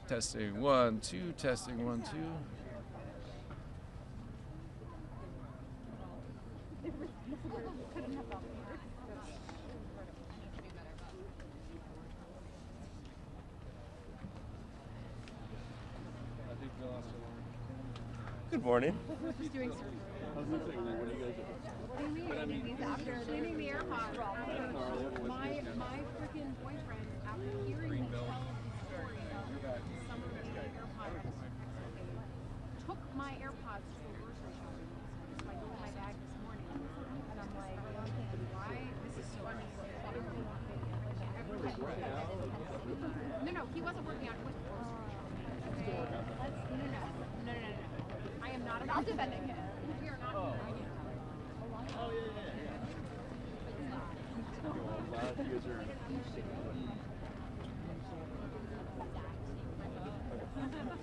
Testing 1, 2, testing 1, 2. Good morning. Just doing surgery. What do you guys do? What do you mean? He's after cleaning the AirPods. My freaking boyfriend, after hearing me tell the story of some of the AirPods, took my AirPods to a grocery shopping. So I go in my bag this morning, and I'm like, why? This is so unusual. No, he wasn't working out. He was No. I am not defending him. We are not defending him. Oh, yeah. You guys are...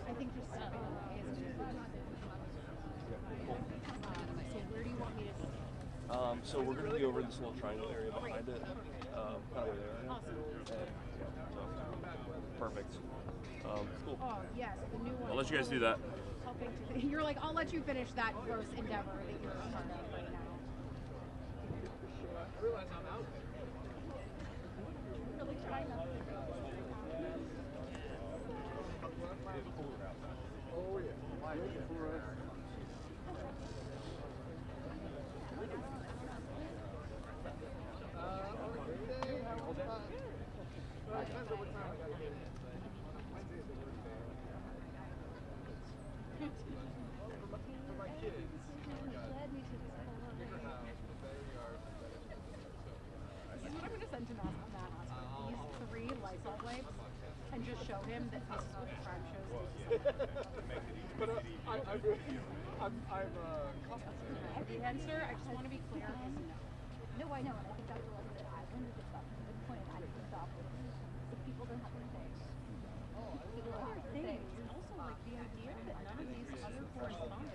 I think just stepping away is just so where do you want me to so we're going to be over in this little triangle area behind it. Kind of where they are. Awesome. Perfect. Cool. Oh, yes, the new one. I'll let you guys do that. You're like, I'll let you finish that gross endeavor that you're a part of right now. I realize I'm out. Really trying not to. Oh, yeah. And just show him that this is what the crime shows do. But I'm compensated. And sir, I just want to be clear. No, I know, and I think that's the lesson that I learned at this stuff. The point I think stop if people don't have to say. People don't have to say. And also, like, the idea that none of these other correspondents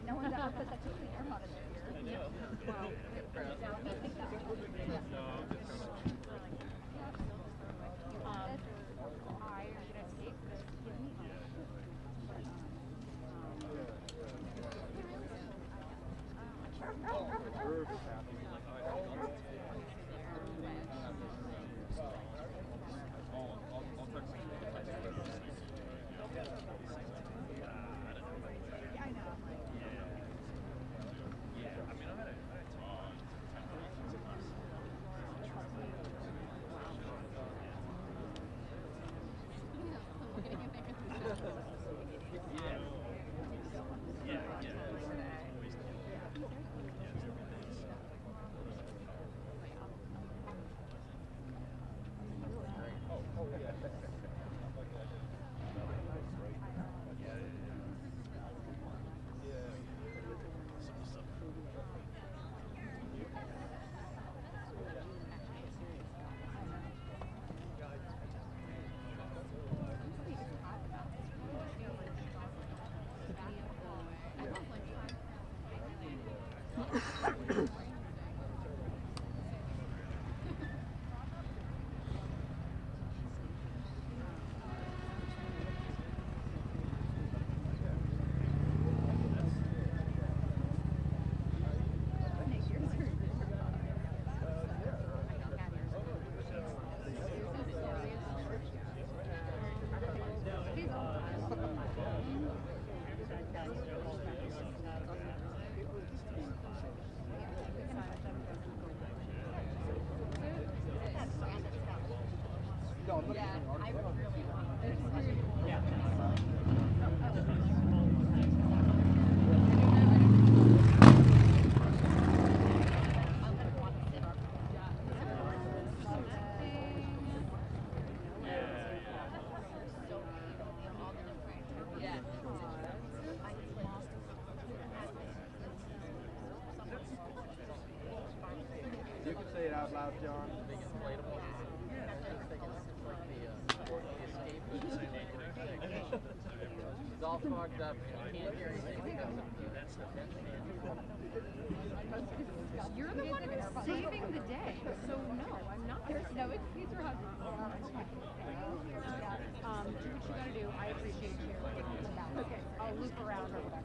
No one's ever put such a clean AirPod in their ear. Yeah, I really want this. You can say it out loud, John. Big inflatable. Yeah. It's like the escape. It's all fogged up. You can't hear anything. You're the one who's saving the day, so no, I'm not. There's no excuse for husband. Do what you gotta do. I appreciate you. Okay, I'll loop around or whatever.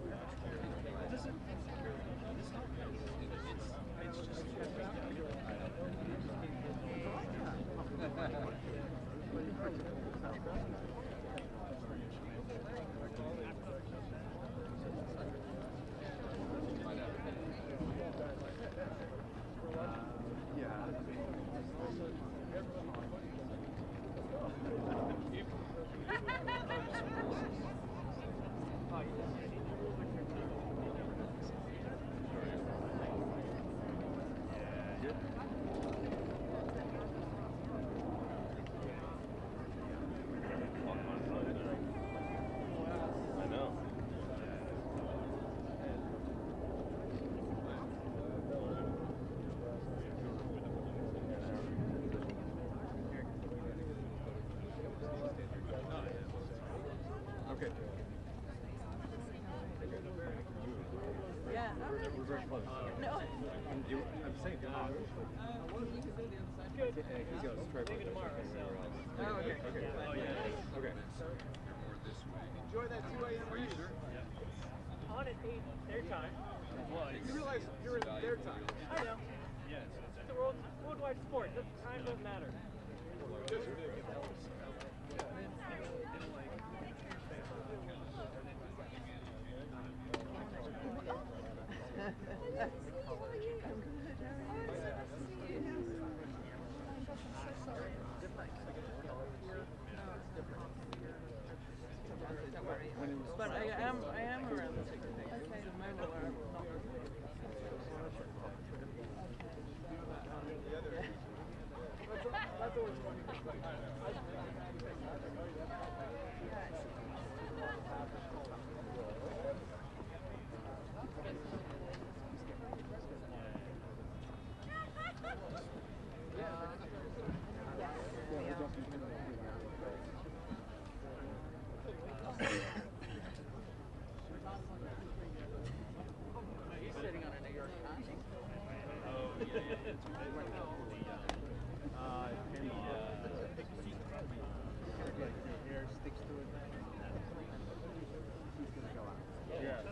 Enjoy that 2 a.m. race. On at 8 their time. You realize you're in their time. I know. It's a worldwide sport. Time doesn't matter. But I am around the 6 days. Okay. That's always funny. He's sitting on a New York Times. Hair sticks to it. He's gonna go out. Yeah.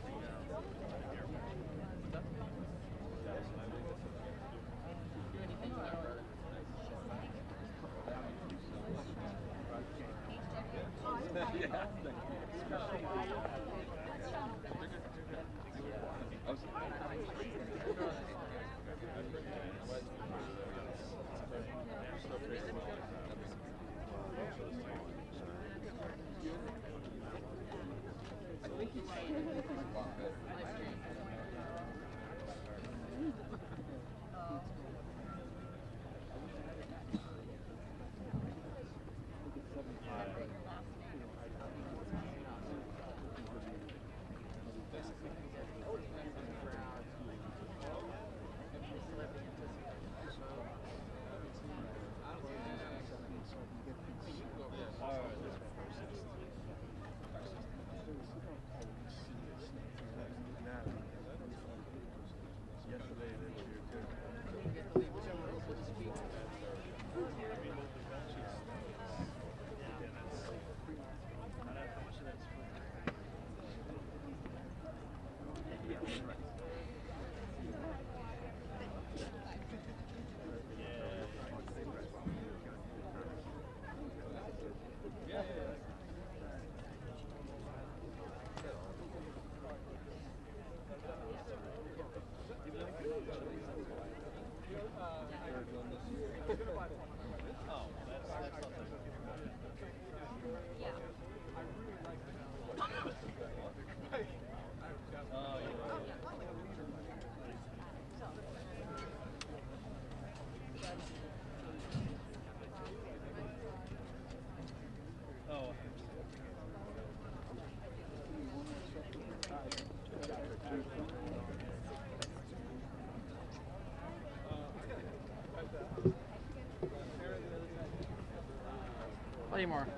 Three more.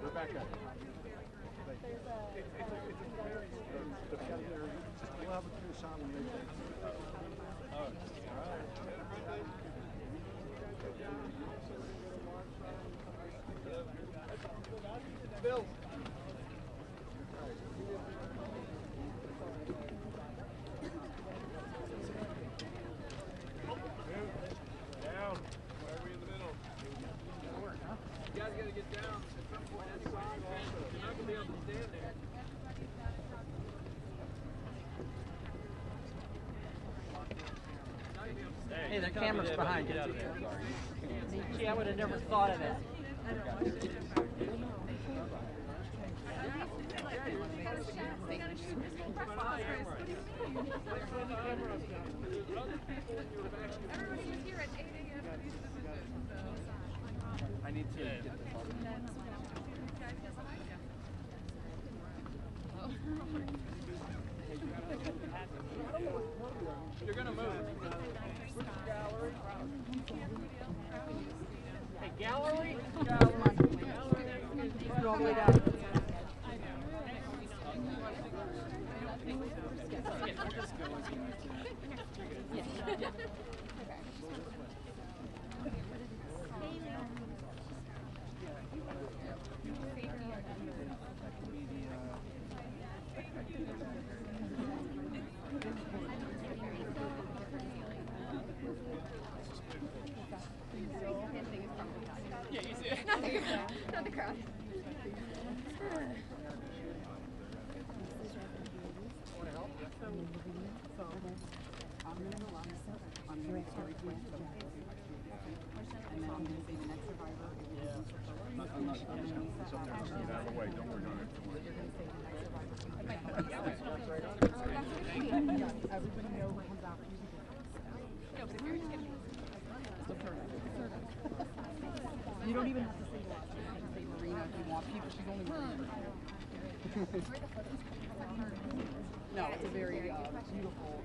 Rebecca. We'll have a clear shot when they Bill. Down. Why are we in the middle? You guys gotta get down. At some point, that's fine also. You're not gonna be able to stand there. Hey, the camera's behind you. Gee, I would have never thought of it. Everybody was here at 8 a.m. for these decisions, so. I need to get this off. You're gonna move. Hey, gallery? Go all the way down. Not the crowd. You don't even have to say that. You can say Marina if you want. People, she's only Marina. No, it's a very beautiful.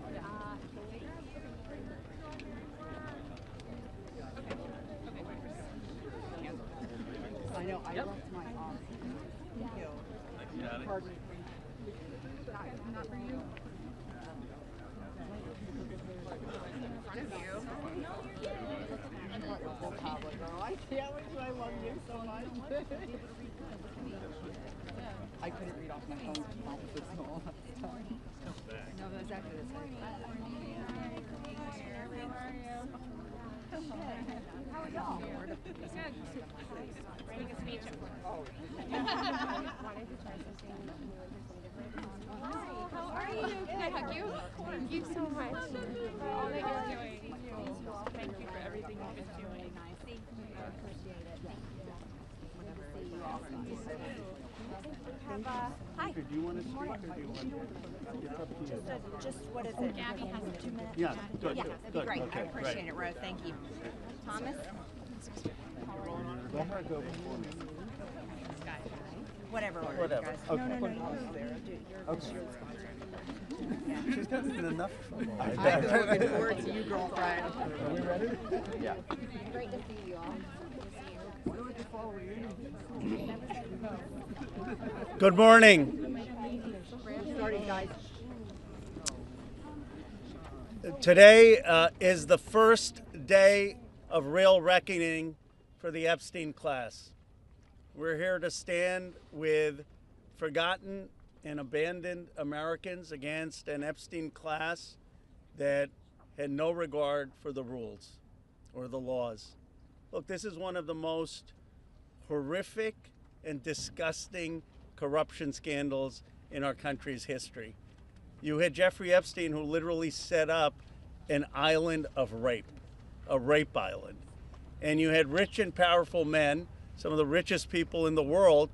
I know. I left my pardon. Not for you. I can't wait till I love you so much. I couldn't read off my phone because my mouth was small at the time. No, that's exactly the same. How are y'all? Good. Really good to meet you. How are you? Can I hug you? Thank you so much for all that you're doing. Thank you for everything you've been doing. Thank you. I appreciate it. Thank you. Whenever see you all. Hi. Do you want to speak or do you want to? It's up to you. Just what is it? Gabby has 2 minutes. Yeah, good. Yeah, that'd be Good. great. Okay, I appreciate great. it, Rose. Thank you. Thomas? Don't let go before me. Whatever order, Whatever. guys. Okay. No, you're the sponsor. She's gotten in enough trouble. I'm looking forward to you, girlfriend. Are we ready? Yeah. Great to see you all. Good morning. Starting, guys. Today is the first day of real reckoning for the Epstein class. We're here to stand with forgotten and abandoned Americans against an Epstein class that had no regard for the rules or the laws. Look, this is one of the most horrific and disgusting corruption scandals in our country's history. You had Jeffrey Epstein, who literally set up an island of rape, a rape island. And you had rich and powerful men, some of the richest people in the world,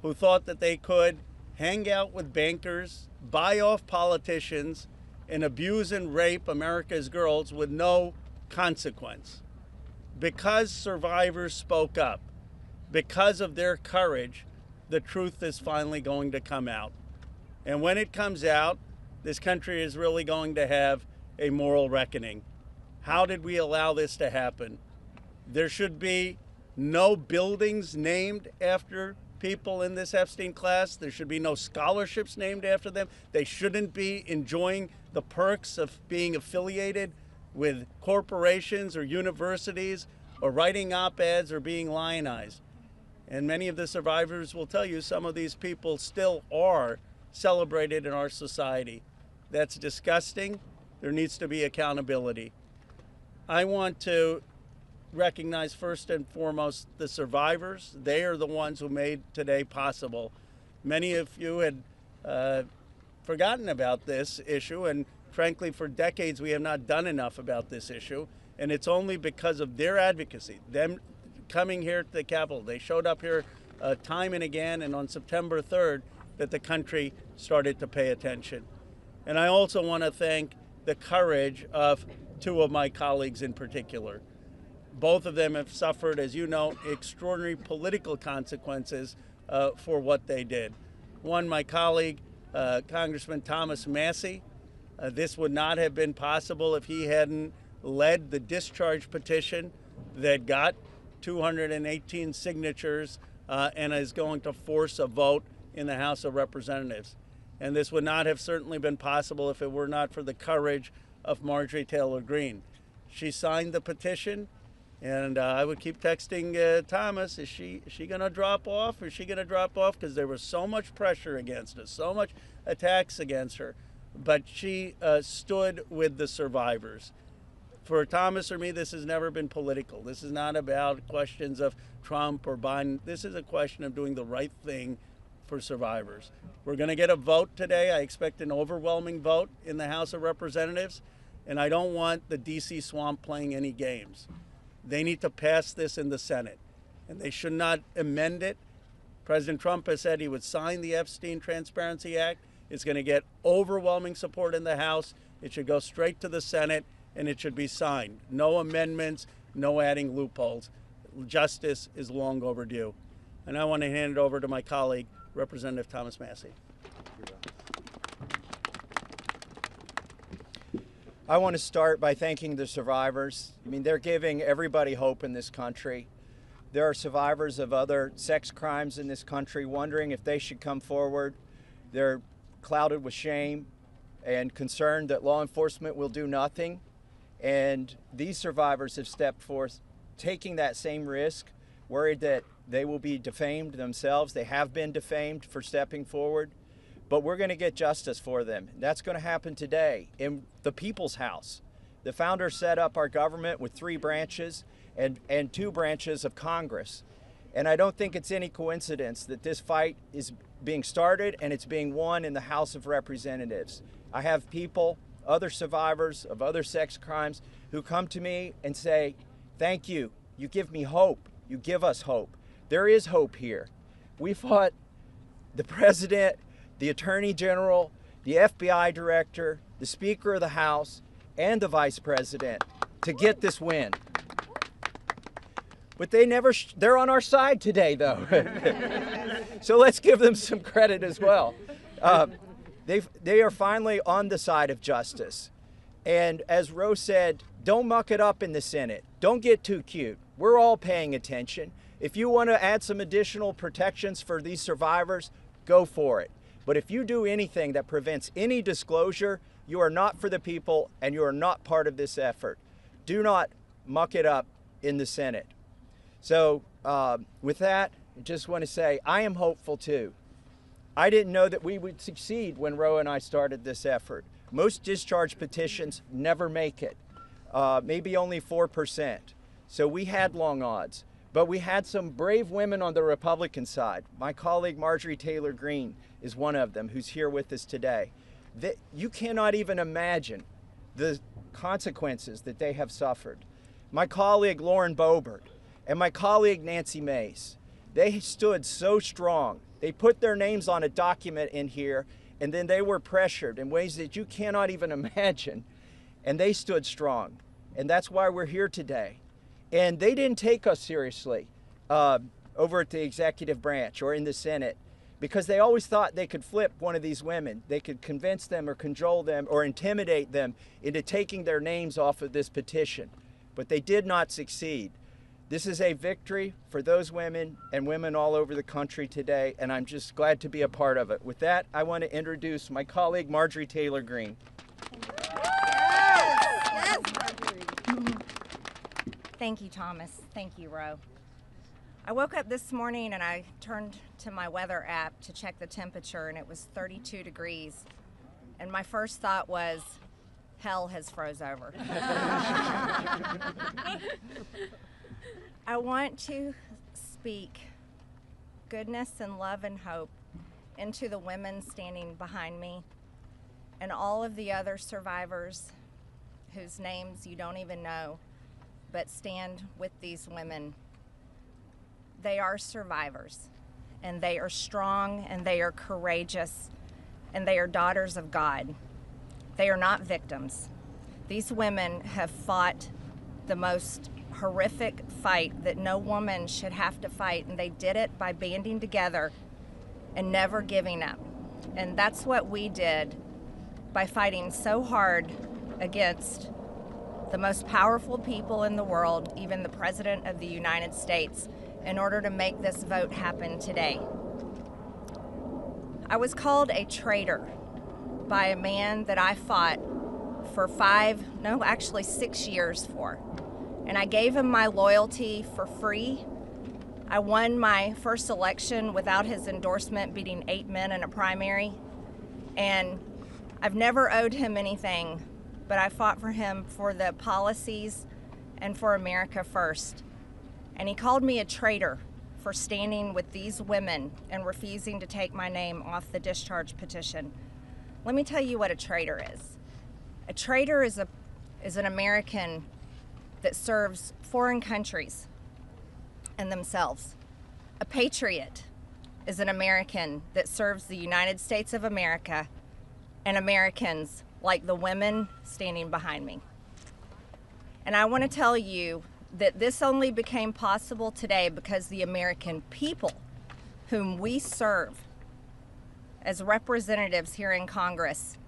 who thought that they could hang out with bankers, buy off politicians, and abuse and rape America's girls with no consequence. Because survivors spoke up, because of their courage, the truth is finally going to come out. And when it comes out, this country is really going to have a moral reckoning. How did we allow this to happen? There should be no buildings named after people in this Epstein class. There should be no scholarships named after them. They shouldn't be enjoying the perks of being affiliated with corporations or universities or writing op-eds or being lionized. And many of the survivors will tell you some of these people still are celebrated in our society. That's disgusting. There needs to be accountability. I want to recognize first and foremost the survivors. They are the ones who made today possible. Many of you had forgotten about this issue, and frankly, for decades we have not done enough about this issue, and it's only because of their advocacy, them coming here to the Capitol. They showed up here time and again, and on September 3rd, that the country started to pay attention. And I also want to thank the courage of two of my colleagues in particular. Both of them have suffered, as you know, extraordinary political consequences for what they did. One, my colleague, Congressman Thomas Massie. This would not have been possible if he hadn't led the discharge petition that got 218 signatures and is going to force a vote in the House of Representatives. And this would not have certainly been possible if it were not for the courage of Marjorie Taylor Greene. She signed the petition, and I would keep texting Thomas, is she going to drop off? Is she going to drop off? Because there was so much pressure against us, so much attacks against her. But she stood with the survivors. For Thomas or me, this has never been political. This is not about questions of Trump or Biden. This is a question of doing the right thing for survivors. We're going to get a vote today. I expect an overwhelming vote in the House of Representatives, and I don't want the DC swamp playing any games. They need to pass this in the Senate, and they should not amend it. President Trump has said he would sign the Epstein Transparency Act. It's going to get overwhelming support in the House. It should go straight to the Senate, and it should be signed. No amendments, no adding loopholes. Justice is long overdue. And I want to hand it over to my colleague, Representative Thomas Massie. I want to start by thanking the survivors. I mean, they're giving everybody hope in this country. There are survivors of other sex crimes in this country wondering if they should come forward. They're clouded with shame and concerned that law enforcement will do nothing. And these survivors have stepped forth, taking that same risk, worried that they will be defamed themselves. They have been defamed for stepping forward, but we're going to get justice for them. That's going to happen today in the People's House. The founders set up our government with 3 branches and 2 branches of Congress. And I don't think it's any coincidence that this fight is being started and it's being won in the House of Representatives. I have people, other survivors of other sex crimes, who come to me and say, thank you, you give me hope, you give us hope. There is hope here. We fought the president, the attorney general, the FBI director, the Speaker of the House, and the vice president to get this win. But they're on our side today, though. So let's give them some credit as well. They are finally on the side of justice. And as Rose said, don't muck it up in the Senate. Don't get too cute. We're all paying attention. If you want to add some additional protections for these survivors, go for it. But if you do anything that prevents any disclosure, you are not for the people and you are not part of this effort. Do not muck it up in the Senate. So with that, I just want to say I am hopeful too. I didn't know that we would succeed when Ro and I started this effort. Most discharge petitions never make it, maybe only 4%. So we had long odds. But we had some brave women on the Republican side. My colleague Marjorie Taylor Greene is one of them who's here with us today. You cannot even imagine the consequences that they have suffered. My colleague Lauren Boebert and my colleague Nancy Mace, they stood so strong They put their names on a document in here, and then they were pressured in ways that you cannot even imagine, and they stood strong. And that's why we're here today. And they didn't take us seriously over at the executive branch or in the Senate, because they always thought they could flip one of these women. They could convince them or cajole them or intimidate them into taking their names off of this petition. But they did not succeed. This is a victory for those women and women all over the country today, and I'm just glad to be a part of it. With that, I want to introduce my colleague, Marjorie Taylor Greene. Yes, Marjorie. Thank you, Thomas. Thank you, Ro. I woke up this morning and I turned to my weather app to check the temperature, and it was 32 degrees. And my first thought was, hell has froze over. I want to speak goodness and love and hope into the women standing behind me and all of the other survivors whose names you don't even know, but stand with these women. They are survivors, and they are strong, and they are courageous, and they are daughters of God. They are not victims. These women have fought the most horrific fight that no woman should have to fight, and they did it by banding together and never giving up. And that's what we did by fighting so hard against the most powerful people in the world, even the President of the United States, in order to make this vote happen today. I was called a traitor by a man that I fought for 6 years for. And I gave him my loyalty for free. I won my first election without his endorsement, beating 8 men in a primary. And I've never owed him anything, but I fought for him for the policies and for America first. And he called me a traitor for standing with these women and refusing to take my name off the discharge petition. Let me tell you what a traitor is. A traitor is an American that serves foreign countries and themselves. A patriot is an American that serves the United States of America and Americans like the women standing behind me. And I want to tell you that this only became possible today because the American people whom we serve as representatives here in Congress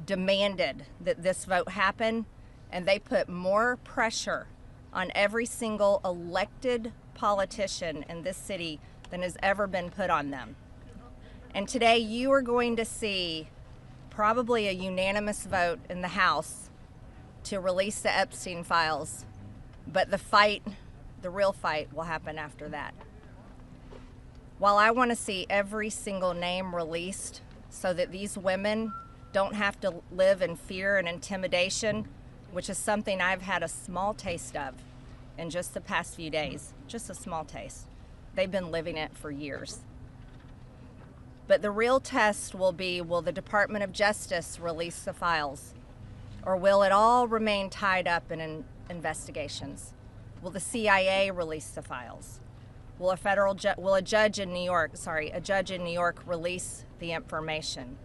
demanded that this vote happen, and they put more pressure on every single elected politician in this city than has ever been put on them. And today you are going to see probably a unanimous vote in the House to release the Epstein Files. But the real fight will happen after that. While I want to see every single name released so that these women don't have to live in fear and intimidation, which is something I've had a small taste of in just the past few days, just a small taste. They've been living it for years. But the real test will be, will the Department of Justice release the files? Or will it all remain tied up in investigations? Will the CIA release the files? Will a judge in New York release the information?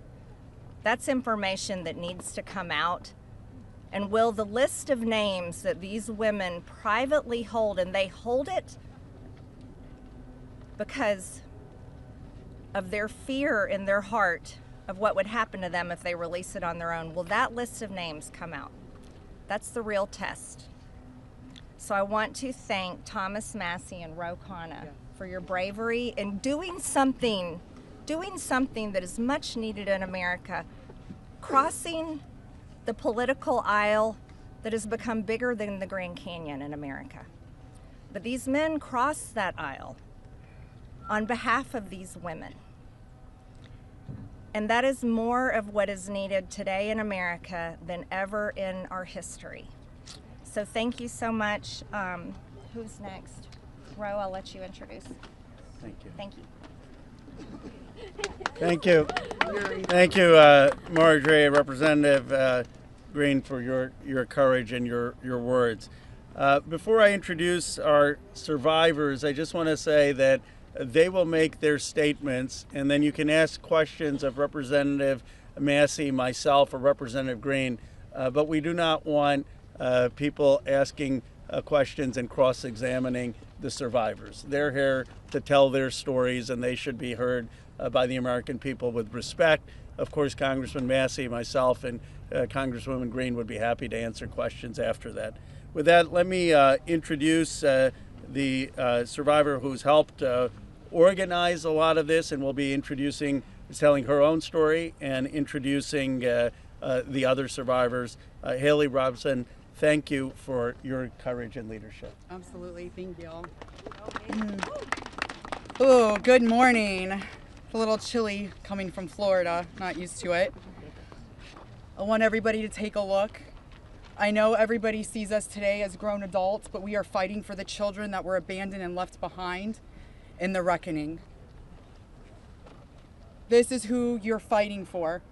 That's information that needs to come out. And will the list of names that these women privately hold, and they hold it because of their fear in their heart of what would happen to them if they release it on their own, will that list of names come out? That's the real test. So I want to thank Thomas Massey and Ro Khanna for your bravery in doing something that is much needed in America, crossing the political aisle that has become bigger than the Grand Canyon in America. But these men crossed that aisle on behalf of these women. And that is more of what is needed today in America than ever in our history. So thank you so much. Who's next? Ro, I'll let you introduce. Thank you. Thank you. Thank you. Thank you, Marjorie, Representative Greene, for your courage and your words. Before I introduce our survivors, I just want to say that They will make their statements, and then you can ask questions of Representative Massey, myself, or Representative Greene, but we do not want people asking questions and cross-examining the survivors. They're here to tell their stories, and they should be heard by the American people with respect. Of course, Congressman Massey, myself, and Congresswoman Greene would be happy to answer questions after that. With that, let me introduce the survivor who's helped organize a lot of this, and will be telling her own story and introducing the other survivors. Haley Robson, thank you for your courage and leadership. Absolutely, thank you. Oh, good morning. A little chilly coming from Florida, not used to it. I want everybody to take a look. I know everybody sees us today as grown adults, but we are fighting for the children that were abandoned and left behind in the reckoning. This is who you're fighting for.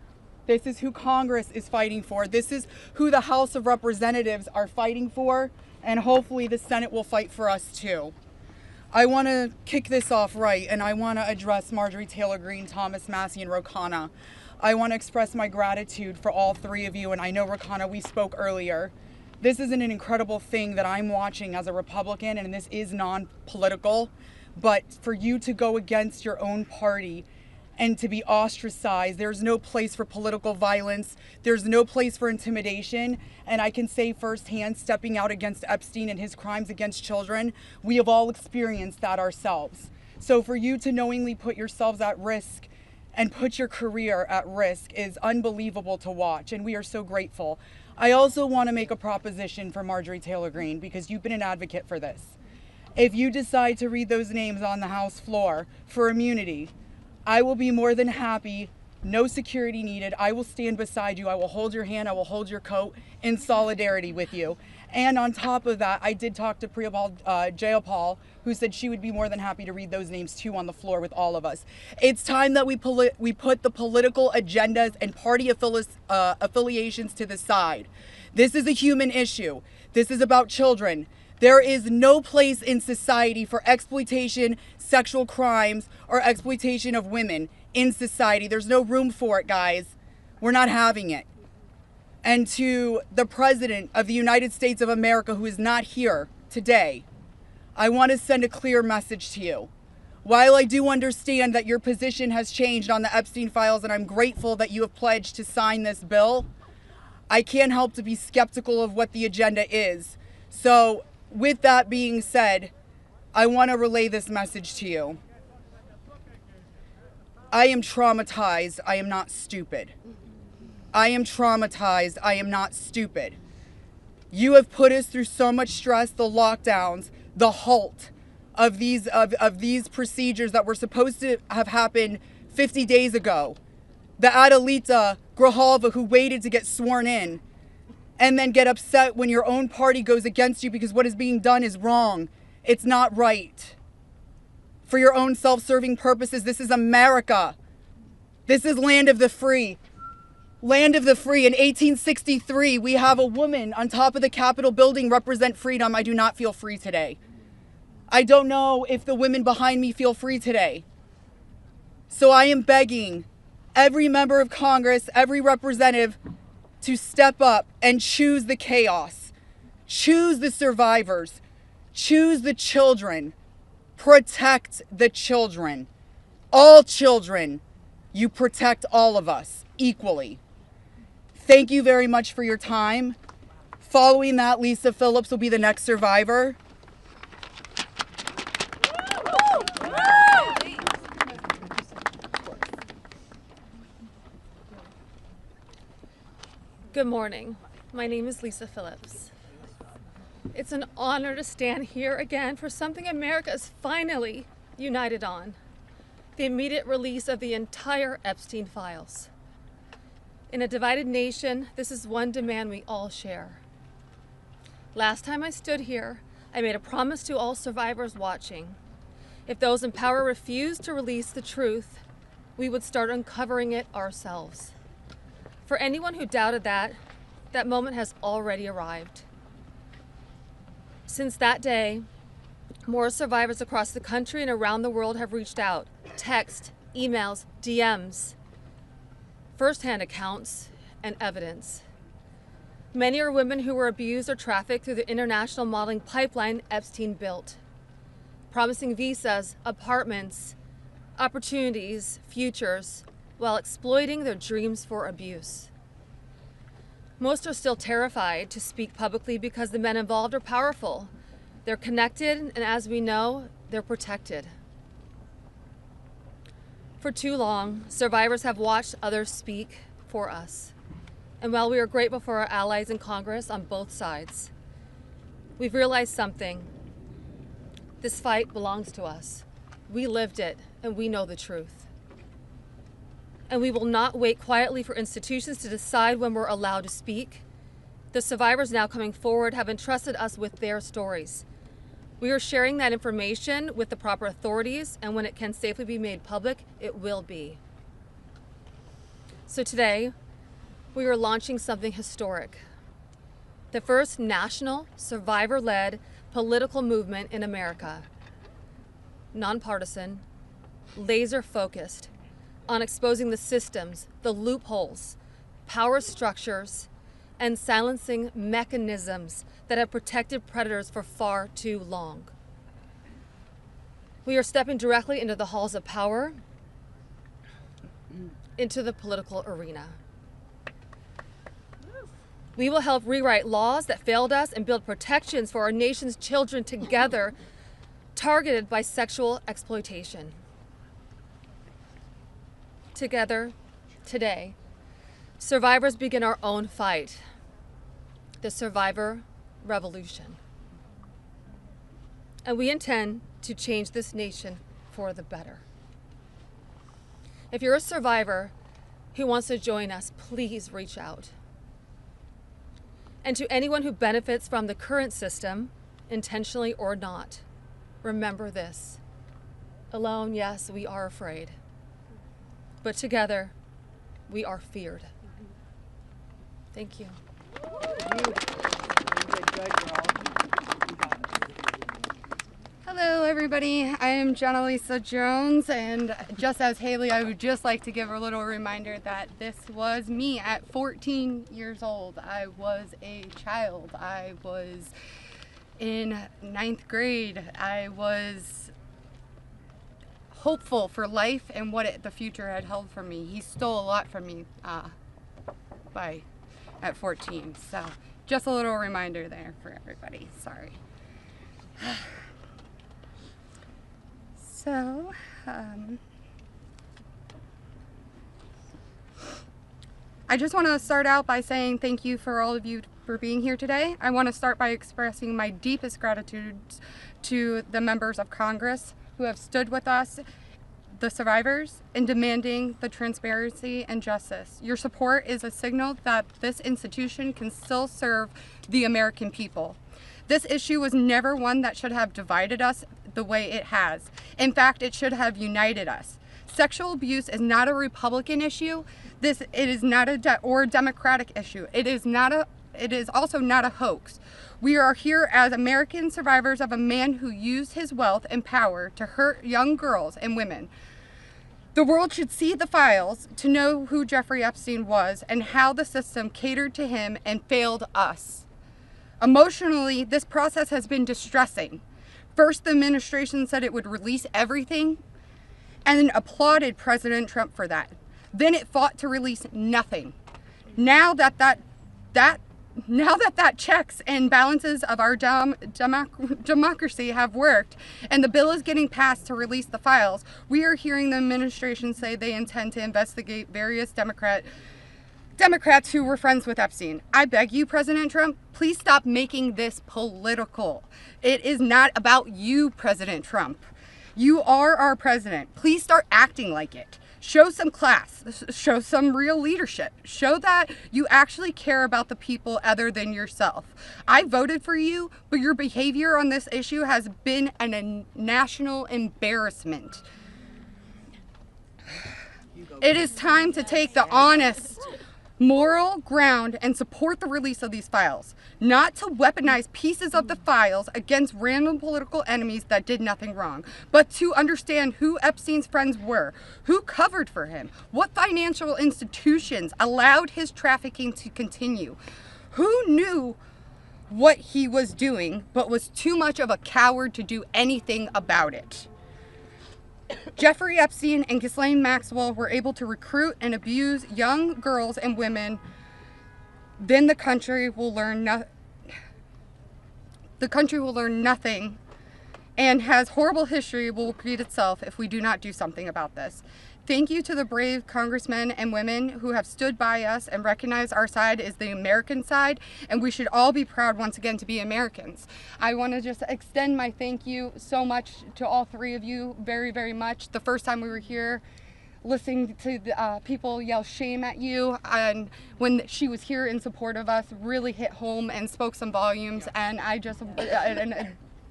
This is who Congress is fighting for. This is who the House of Representatives are fighting for, and hopefully the Senate will fight for us too. I want to kick this off right, and I want to address Marjorie Taylor Greene, Thomas Massey, and Rokana. I want to express my gratitude for all three of you, and I know, Rokana, we spoke earlier. This is an incredible thing that I'm watching as a Republican, and this is non-political, but for you to go against your own party and to be ostracized, there's no place for political violence, there's no place for intimidation, and I can say firsthand, stepping out against Epstein and his crimes against children, we have all experienced that ourselves. So for you to knowingly put yourselves at risk and put your career at risk is unbelievable to watch, and we are so grateful. I also want to make a proposition for Marjorie Taylor Greene, because you've been an advocate for this. If you decide to read those names on the House floor for immunity, I will be more than happy, no security needed. I will stand beside you. I will hold your hand. I will hold your coat in solidarity with you. And on top of that, I did talk to Jayapal, who said she would be more than happy to read those names too on the floor with all of us. It's time that we put the political agendas and party affiliations to the side. This is a human issue. This is about children. There is no place in society for exploitation, sexual crimes, or exploitation of women in society. There's no room for it, guys. We're not having it. And to the President of the United States of America, who is not here today, I want to send a clear message to you. While I do understand that your position has changed on the Epstein files, and I'm grateful that you have pledged to sign this bill, I can't help to be skeptical of what the agenda is. So, with that being said, I want to relay this message to you. I am traumatized. I am not stupid. I am traumatized. I am not stupid. You have put us through so much stress, the lockdowns, the halt of these procedures that were supposed to have happened 50 days ago. The Adelita Grijalva, who waited to get sworn in, and then get upset when your own party goes against you because what is being done is wrong. It's not right. For your own self-serving purposes, this is America. This is land of the free. Land of the free. In 1863, we have a woman on top of the Capitol building represent freedom. I do not feel free today. I don't know if the women behind me feel free today. So I am begging every member of Congress, every representative, to step up and choose the chaos, choose the survivors, choose the children, protect the children. All children, you protect all of us equally. Thank you very much for your time. Following that, Lisa Phillips will be the next survivor. Good morning. My name is Lisa Phillips. It's an honor to stand here again for something America is finally united on: the immediate release of the entire Epstein files. In a divided nation, this is one demand we all share. Last time I stood here, I made a promise to all survivors watching. If those in power refused to release the truth, we would start uncovering it ourselves. For anyone who doubted that moment has already arrived. Since that day, More survivors across the country and around the world have reached out. Text, emails, DMs, first-hand accounts, and evidence. Many are women who were abused or trafficked through the international modeling pipeline Epstein built, promising visas, apartments, opportunities, futures, while exploiting their dreams for abuse. Most are still terrified to speak publicly because the men involved are powerful. They're connected, and as we know, they're protected. For too long, survivors have watched others speak for us. And while we are grateful for our allies in Congress on both sides, we've realized something. This fight belongs to us. We lived it, and we know the truth. And we will not wait quietly for institutions to decide when we're allowed to speak. The survivors now coming forward have entrusted us with their stories. We are sharing that information with the proper authorities, and when it can safely be made public, it will be. So today, we are launching something historic. The first national, survivor-led political movement in America. Nonpartisan, laser-focused on exposing the systems, the loopholes, power structures, and silencing mechanisms that have protected predators for far too long. We are stepping directly into the halls of power, into the political arena. We will help rewrite laws that failed us and build protections for our nation's children together, targeted by sexual exploitation. Together, today, survivors begin our own fight, the survivor revolution. And we intend to change this nation for the better. If you're a survivor who wants to join us, please reach out. And to anyone who benefits from the current system, intentionally or not, remember this. Alone, yes, we are afraid. But together, we are feared. Thank you. Hello, everybody. I am Jenna Lisa Jones, and just as Haley, I would just like to give a little reminder that this was me at 14 years old. I was a child. I was in 9th grade. I was hopeful for life and what the future had held for me. He stole a lot from me at 14. So just a little reminder there for everybody. Sorry. So, I just want to start out by saying thank you for all of you for being here today. I want to start by expressing my deepest gratitude to the members of Congress who have stood with us, the survivors, in demanding the transparency and justice. Your support is a signal that this institution can still serve the American people. This issue was never one that should have divided us the way it has. In fact, it should have united us. Sexual abuse is not a Republican issue. It is not a Democratic issue. It is also not a hoax. We are here as American survivors of a man who used his wealth and power to hurt young girls and women. The world should see the files to know who Jeffrey Epstein was and how the system catered to him and failed us. Emotionally, this process has been distressing. First, the administration said it would release everything and then applauded President Trump for that. Then it fought to release nothing. Now that checks and balances of our democracy have worked and the bill is getting passed to release the files, we are hearing the administration say they intend to investigate various Democrats who were friends with Epstein. I beg you, President Trump, please stop making this political. It is not about you, President Trump. You are our president. Please start acting like it. Show some class. Show some real leadership. Show that you actually care about the people other than yourself. I voted for you, but your behavior on this issue has been a national embarrassment. It is time to take the honest moral ground and support the release of these files, not to weaponize pieces of the files against random political enemies that did nothing wrong, but to understand who Epstein's friends were, who covered for him, what financial institutions allowed his trafficking to continue, who knew what he was doing but was too much of a coward to do anything about it. Jeffrey Epstein and Ghislaine Maxwell were able to recruit and abuse young girls and women. Then the country will learn nothing, and has horrible history will repeat itself if we do not do something about this. Thank you to the brave congressmen and women who have stood by us and recognized our side is the American side, and we should all be proud once again to be Americans. I want to just extend my thank you so much to all three of you, very, very much. The first time we were here, listening to the, people yell shame at you, and when she was here in support of us, really hit home and spoke some volumes, and I just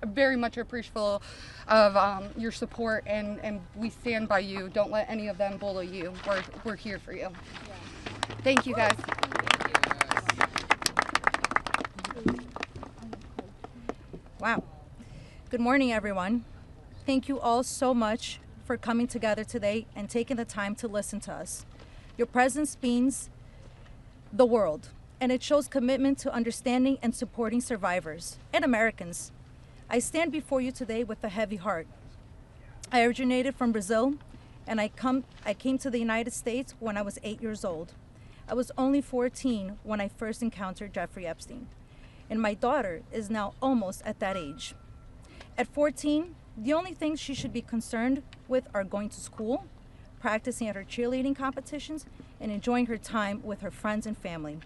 very much appreciative of your support, and we stand by you. Don't let any of them bully you. We're here for you. Thank you, guys. Wow. Good morning, everyone. Thank you all so much for coming together today and taking the time to listen to us. Your presence means the world, and it shows commitment to understanding and supporting survivors and Americans. I stand before you today with a heavy heart. I originated from Brazil, and I came to the United States when I was 8 years old. I was only 14 when I first encountered Jeffrey Epstein, and my daughter is now almost at that age. At 14, the only things she should be concerned with are going to school, practicing at her cheerleading competitions, and enjoying her time with her friends and family.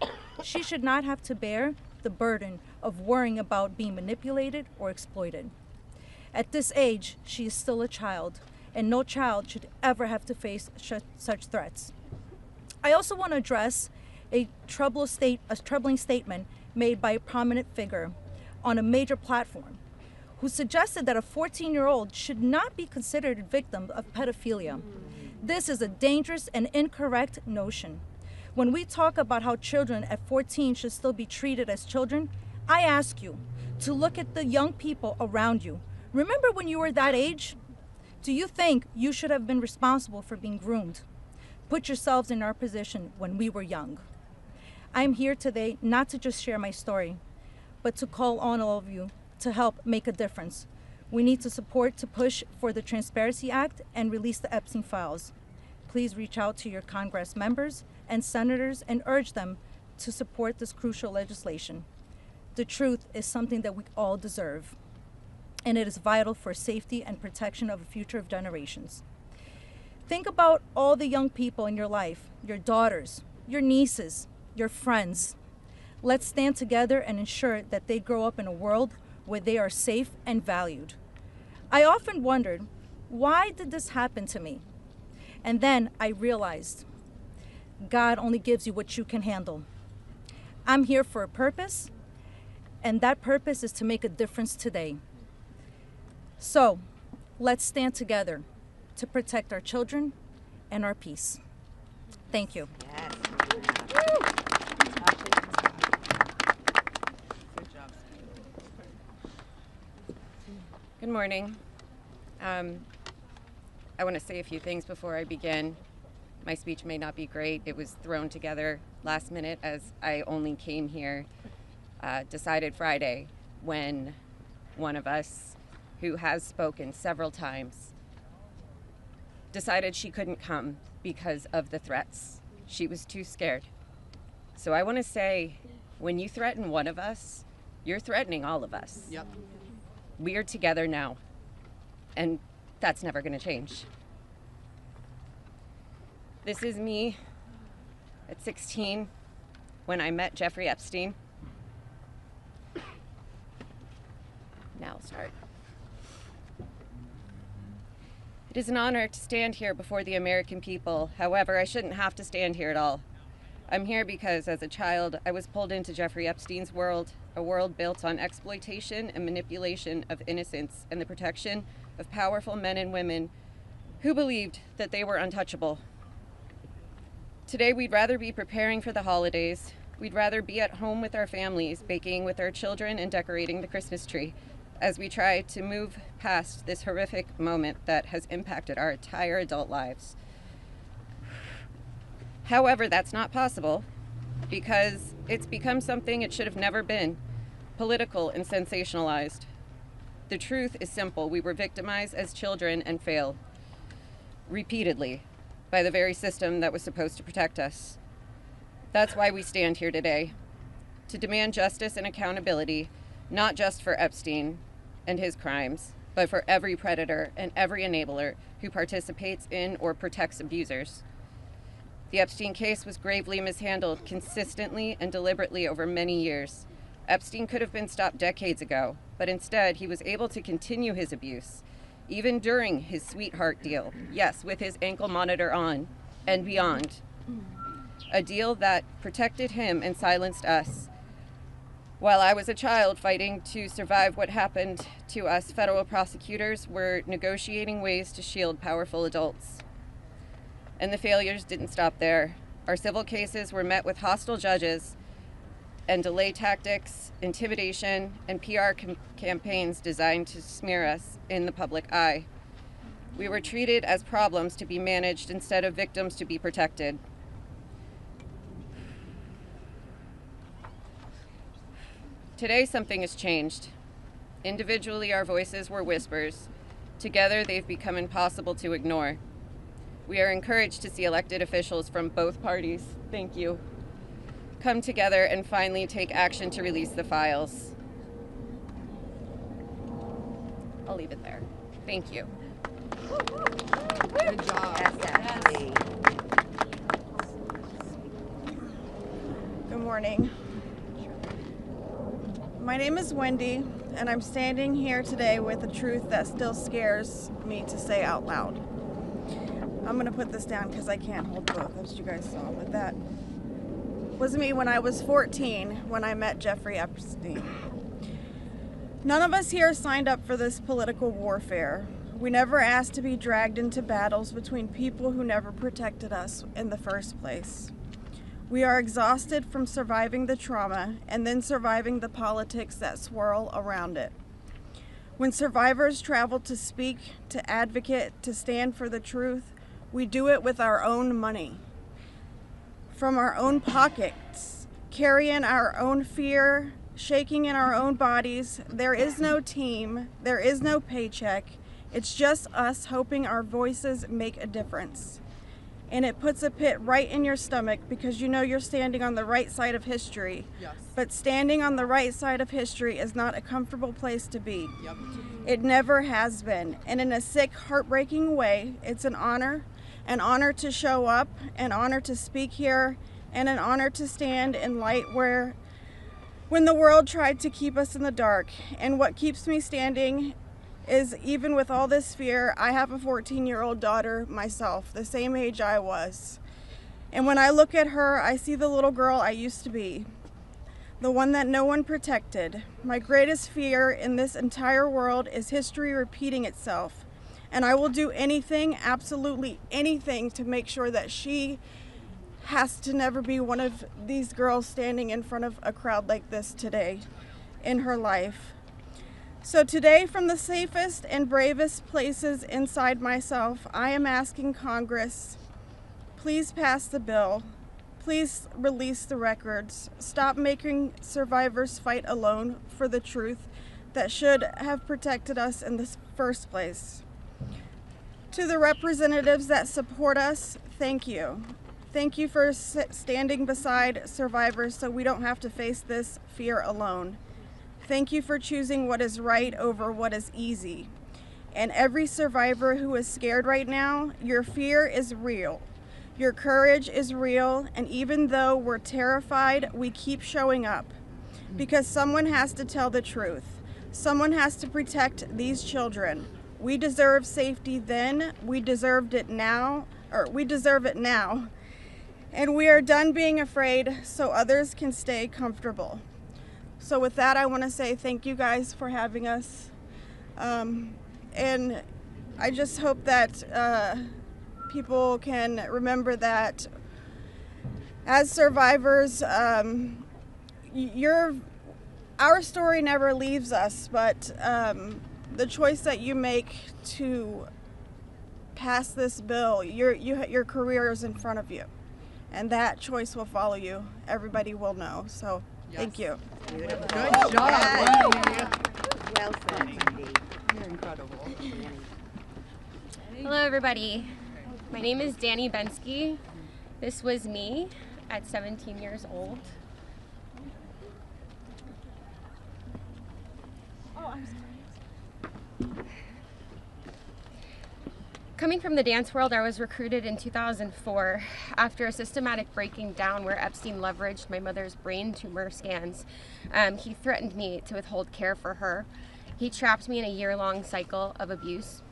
She should not have to bear the burden of worrying about being manipulated or exploited. At this age, she is still a child, and no child should ever have to face such threats. I also want to address a troubling statement made by a prominent figure on a major platform who suggested that a 14-year-old should not be considered a victim of pedophilia. This is a dangerous and incorrect notion. When we talk about how children at 14 should still be treated as children, I ask you to look at the young people around you. Remember when you were that age? Do you think you should have been responsible for being groomed? Put yourselves in our position when we were young. I'm here today not to just share my story, but to call on all of you to help make a difference. We need to support to push for the Transparency Act and release the Epstein Files. Please reach out to your Congress members and senators and urge them to support this crucial legislation. The truth is something that we all deserve, and it is vital for safety and protection of the future of generations. Think about all the young people in your life, your daughters, your nieces, your friends. Let's stand together and ensure that they grow up in a world where they are safe and valued. I often wondered, why did this happen to me? And then I realized, God only gives you what you can handle. I'm here for a purpose, and that purpose is to make a difference today. So, let's stand together to protect our children and our peace. Thank you. Yes. Good morning. I want to say a few things before I begin. My speech may not be great. It was thrown together last minute as I only came here, decided Friday, when one of us, who has spoken several times, decided she couldn't come because of the threats. She was too scared. So I want to say, when you threaten one of us, you're threatening all of us. Yep. We are together now, and that's never going to change. This is me at 16 when I met Jeffrey Epstein. Now I'll start. It is an honor to stand here before the American people. However, I shouldn't have to stand here at all. I'm here because as a child, I was pulled into Jeffrey Epstein's world, a world built on exploitation and manipulation of innocence and the protection of powerful men and women who believed that they were untouchable. Today, we'd rather be preparing for the holidays. We'd rather be at home with our families, baking with our children and decorating the Christmas tree as we try to move past this horrific moment that has impacted our entire adult lives. However, that's not possible because it's become something it should have never been, political and sensationalized. The truth is simple. We were victimized as children and failed repeatedly by the very system that was supposed to protect us. That's why we stand here today, to demand justice and accountability, not just for Epstein and his crimes, but for every predator and every enabler who participates in or protects abusers. The Epstein case was gravely mishandled consistently and deliberately over many years. Epstein could have been stopped decades ago, but instead he was able to continue his abuse, even during his sweetheart deal, yes, with his ankle monitor on and beyond. A deal that protected him and silenced us. While I was a child fighting to survive what happened to us, federal prosecutors were negotiating ways to shield powerful adults. And the failures didn't stop there. Our civil cases were met with hostile judges and delay tactics, intimidation, and PR campaigns designed to smear us in the public eye. We were treated as problems to be managed instead of victims to be protected. Today, something has changed. Individually, our voices were whispers. Together, they've become impossible to ignore. We are encouraged to see elected officials from both parties, thank you, come together and finally take action to release the files. I'll leave it there. Thank you. Good job. Yes. Good morning. My name is Wendy, and I'm standing here today with a truth that still scares me to say out loud. I'm gonna put this down because I can't hold both, as you guys saw, but that was me when I was 14 when I met Jeffrey Epstein. None of us here signed up for this political warfare. We never asked to be dragged into battles between people who never protected us in the first place. We are exhausted from surviving the trauma and then surviving the politics that swirl around it. When survivors travel to speak, to advocate, to stand for the truth, we do it with our own money. From our own pockets, carrying our own fear, shaking in our own bodies. There is no team, there is no paycheck. It's just us hoping our voices make a difference. And it puts a pit right in your stomach because you know you're standing on the right side of history. Yes. But standing on the right side of history is not a comfortable place to be. Yep. It never has been. And in a sick, heartbreaking way, it's an honor to show up, an honor to speak here, and an honor to stand in light when the world tried to keep us in the dark. And what keeps me standing is, even with all this fear, I have a 14-year-old daughter myself, the same age I was. And when I look at her, I see the little girl I used to be, the one that no one protected. My greatest fear in this entire world is history repeating itself. And I will do anything, absolutely anything, to make sure that she has to never be one of these girls standing in front of a crowd like this today in her life. So today, from the safest and bravest places inside myself, I am asking Congress, please pass the bill. Please release the records. Stop making survivors fight alone for the truth that should have protected us in the first place. To the representatives that support us, thank you. Thank you for standing beside survivors so we don't have to face this fear alone. Thank you for choosing what is right over what is easy. And every survivor who is scared right now, your fear is real. Your courage is real, and even though we're terrified, we keep showing up. Because someone has to tell the truth. Someone has to protect these children. We deserve safety then, we deserve it now. And we are done being afraid so others can stay comfortable. So with that, I want to say thank you guys for having us. And I just hope that people can remember that As survivors, our story never leaves us, but the choice that you make to pass this bill, your career is in front of you, and that choice will follow you. Everybody will know. So, thank you. Good job. Well said, Cindy. You're incredible. Hello, everybody. My name is Danny Bensky. This was me at 17 years old. Oh, I'm sorry. Coming from the dance world, I was recruited in 2004 after a systematic breaking down where Epstein leveraged my mother's brain tumor scans. He threatened me to withhold care for her. He trapped me in a year-long cycle of abuse.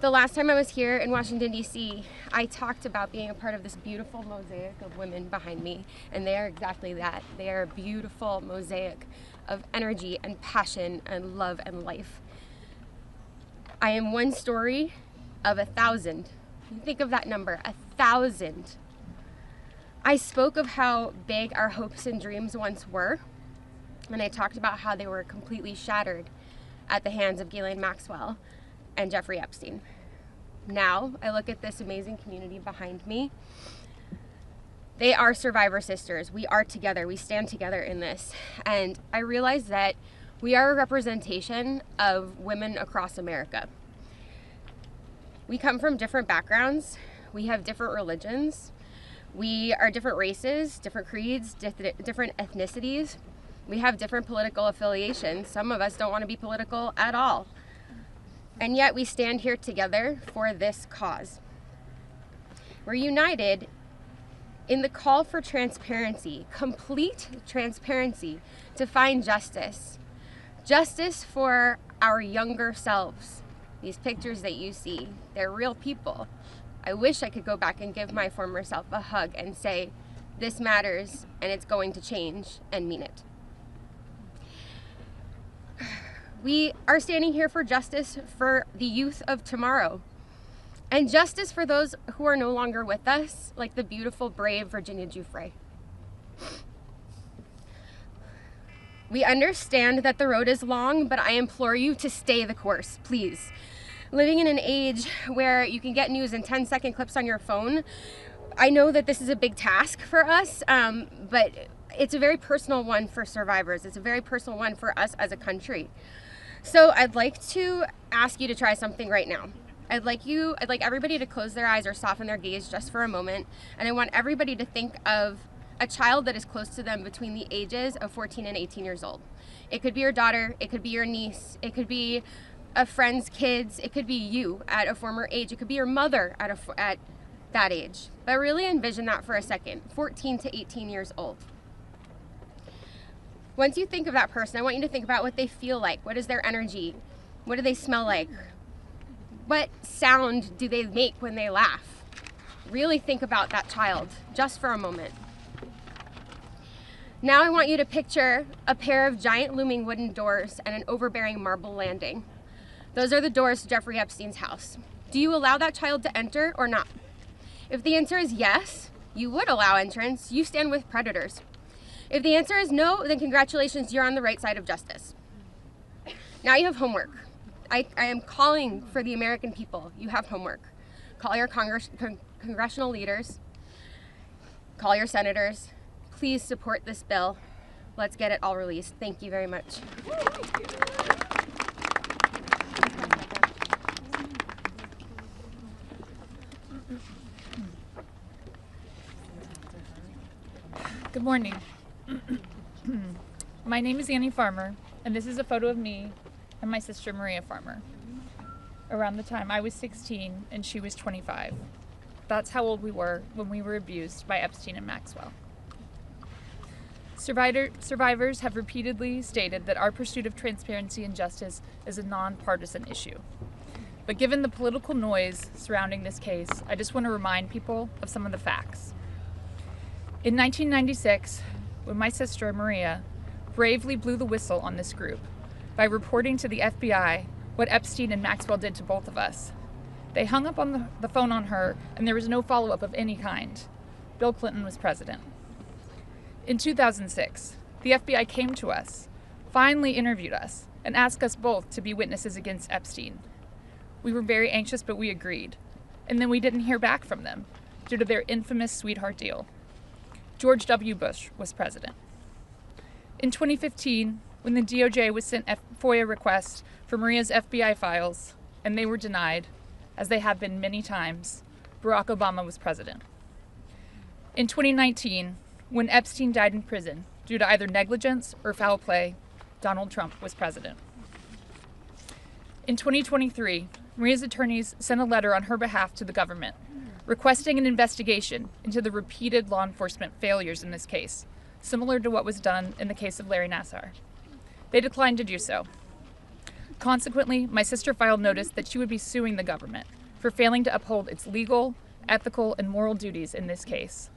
The last time I was here in Washington, D.C., I talked about being a part of this beautiful mosaic of women behind me, and they are exactly that. They are a beautiful mosaic of energy and passion and love and life. I am one story of 1,000. Think of that number, 1,000. I spoke of how big our hopes and dreams once were, and I talked about how they were completely shattered at the hands of Ghislaine Maxwell and Jeffrey Epstein. Now, I look at this amazing community behind me. They are survivor sisters. We are together. We stand together in this. And I realize that we are a representation of women across America. We come from different backgrounds. We have different religions. We are different races, different creeds, different ethnicities. We have different political affiliations. Some of us don't want to be political at all. And yet we stand here together for this cause. We're united in the call for transparency, complete transparency, to find justice. Justice for our younger selves. These pictures that you see, they're real people. I wish I could go back and give my former self a hug and say, this matters and it's going to change, and mean it. We are standing here for justice for the youth of tomorrow, and justice for those who are no longer with us, like the beautiful, brave Virginia Giuffre. We understand that the road is long, but I implore you to stay the course, please. Living in an age where you can get news in 10-second clips on your phone, I know that this is a big task for us, but it's a very personal one for survivors. It's a very personal one for us as a country. So I'd like to ask you to try something right now. I'd like everybody to close their eyes or soften their gaze just for a moment, and I want everybody to think of a child that is close to them between the ages of 14 and 18 years old. It could be your daughter, it could be your niece, it could be a friend's kids, it could be you at a former age, it could be your mother at that age. But really envision that for a second, 14 to 18 years old. Once you think of that person, I want you to think about what they feel like. What is their energy? What do they smell like? What sound do they make when they laugh? Really think about that child, just for a moment. Now I want you to picture a pair of giant looming wooden doors and an overbearing marble landing. Those are the doors to Jeffrey Epstein's house. Do you allow that child to enter or not? If the answer is yes, you would allow entrance. You stand with predators. If the answer is no, then congratulations, you're on the right side of justice. Now you have homework. I am calling for the American people. You have homework. Call your congressional leaders. Call your senators. Please support this bill. Let's get it all released. Thank you very much. Good morning. My name is Annie Farmer, and this is a photo of me and my sister Maria Farmer. Around the time I was 16 and she was 25. That's how old we were when we were abused by Epstein and Maxwell. Survivors have repeatedly stated that our pursuit of transparency and justice is a nonpartisan issue. But given the political noise surrounding this case, I just want to remind people of some of the facts. In 1996, when my sister Maria bravely blew the whistle on this group by reporting to the FBI what Epstein and Maxwell did to both of us, they hung up on the phone on her, and there was no follow-up of any kind. Bill Clinton was president. In 2006, the FBI came to us, finally interviewed us, and asked us both to be witnesses against Epstein. We were very anxious, but we agreed. And then we didn't hear back from them due to their infamous sweetheart deal. George W. Bush was president. In 2015, when the DOJ was sent FOIA requests for Maria's FBI files, and they were denied, as they have been many times, Barack Obama was president. In 2019, when Epstein died in prison due to either negligence or foul play, Donald Trump was president. In 2023, Maria's attorneys sent a letter on her behalf to the government, requesting an investigation into the repeated law enforcement failures in this case, similar to what was done in the case of Larry Nassar. They declined to do so. Consequently, my sister filed notice that she would be suing the government for failing to uphold its legal, ethical, and moral duties in this case.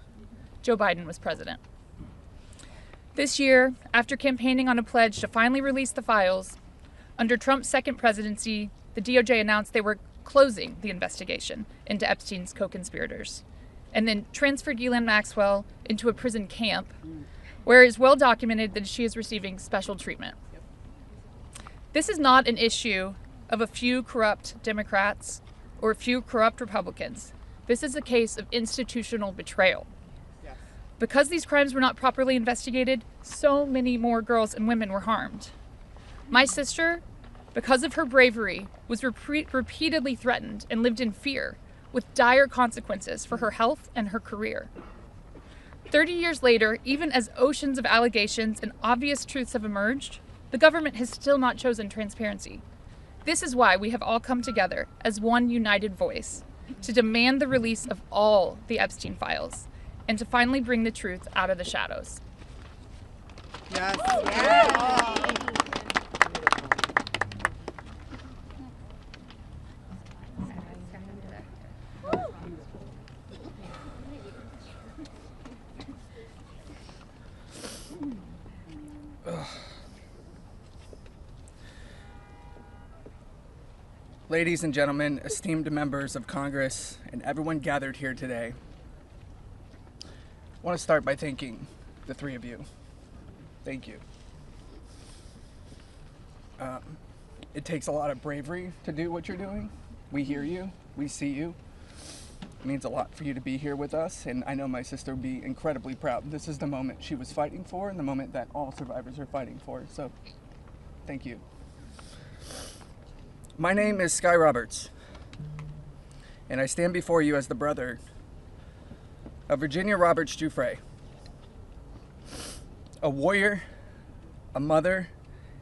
Joe Biden was president. This year, after campaigning on a pledge to finally release the files, under Trump's second presidency, the DOJ announced they were closing the investigation into Epstein's co-conspirators, and then transferred Ghislaine Maxwell into a prison camp, where it is well documented that she is receiving special treatment. This is not an issue of a few corrupt Democrats or a few corrupt Republicans. This is a case of institutional betrayal. Because these crimes were not properly investigated, so many more girls and women were harmed. My sister, because of her bravery, was repeatedly threatened and lived in fear, with dire consequences for her health and her career. 30 years later, even as oceans of allegations and obvious truths have emerged, the government has still not chosen transparency. This is why we have all come together as one united voice to demand the release of all the Epstein files and to finally bring the truth out of the shadows. Yes. Ladies and gentlemen, esteemed members of Congress, and everyone gathered here today, I want to start by thanking the three of you. Thank you. It takes a lot of bravery to do what you're doing. We hear you. We see you. It means a lot for you to be here with us, and I know my sister would be incredibly proud. This is the moment she was fighting for and the moment that all survivors are fighting for, so thank you. My name is Sky Roberts, and I stand before you as the brother of Virginia Roberts Giuffre, a warrior, a mother,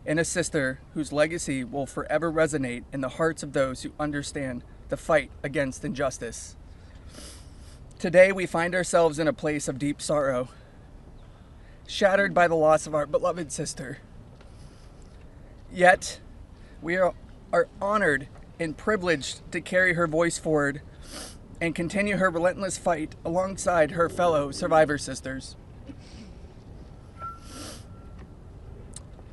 and a sister whose legacy will forever resonate in the hearts of those who understand the fight against injustice. Today we find ourselves in a place of deep sorrow, shattered by the loss of our beloved sister. Yet, we are honored and privileged to carry her voice forward and continue her relentless fight alongside her fellow survivor sisters.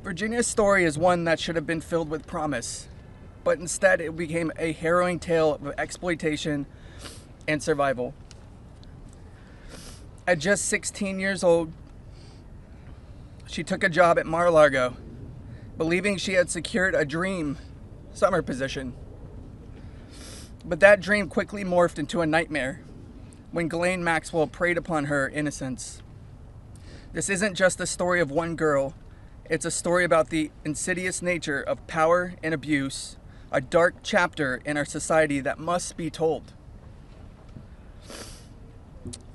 Virginia's story is one that should have been filled with promise, but instead it became a harrowing tale of exploitation and survival. At just 16 years old, she took a job at Mar-a-Lago, believing she had secured a dream summer position. But that dream quickly morphed into a nightmare when Ghislaine Maxwell preyed upon her innocence. This isn't just the story of one girl, it's a story about the insidious nature of power and abuse, a dark chapter in our society that must be told.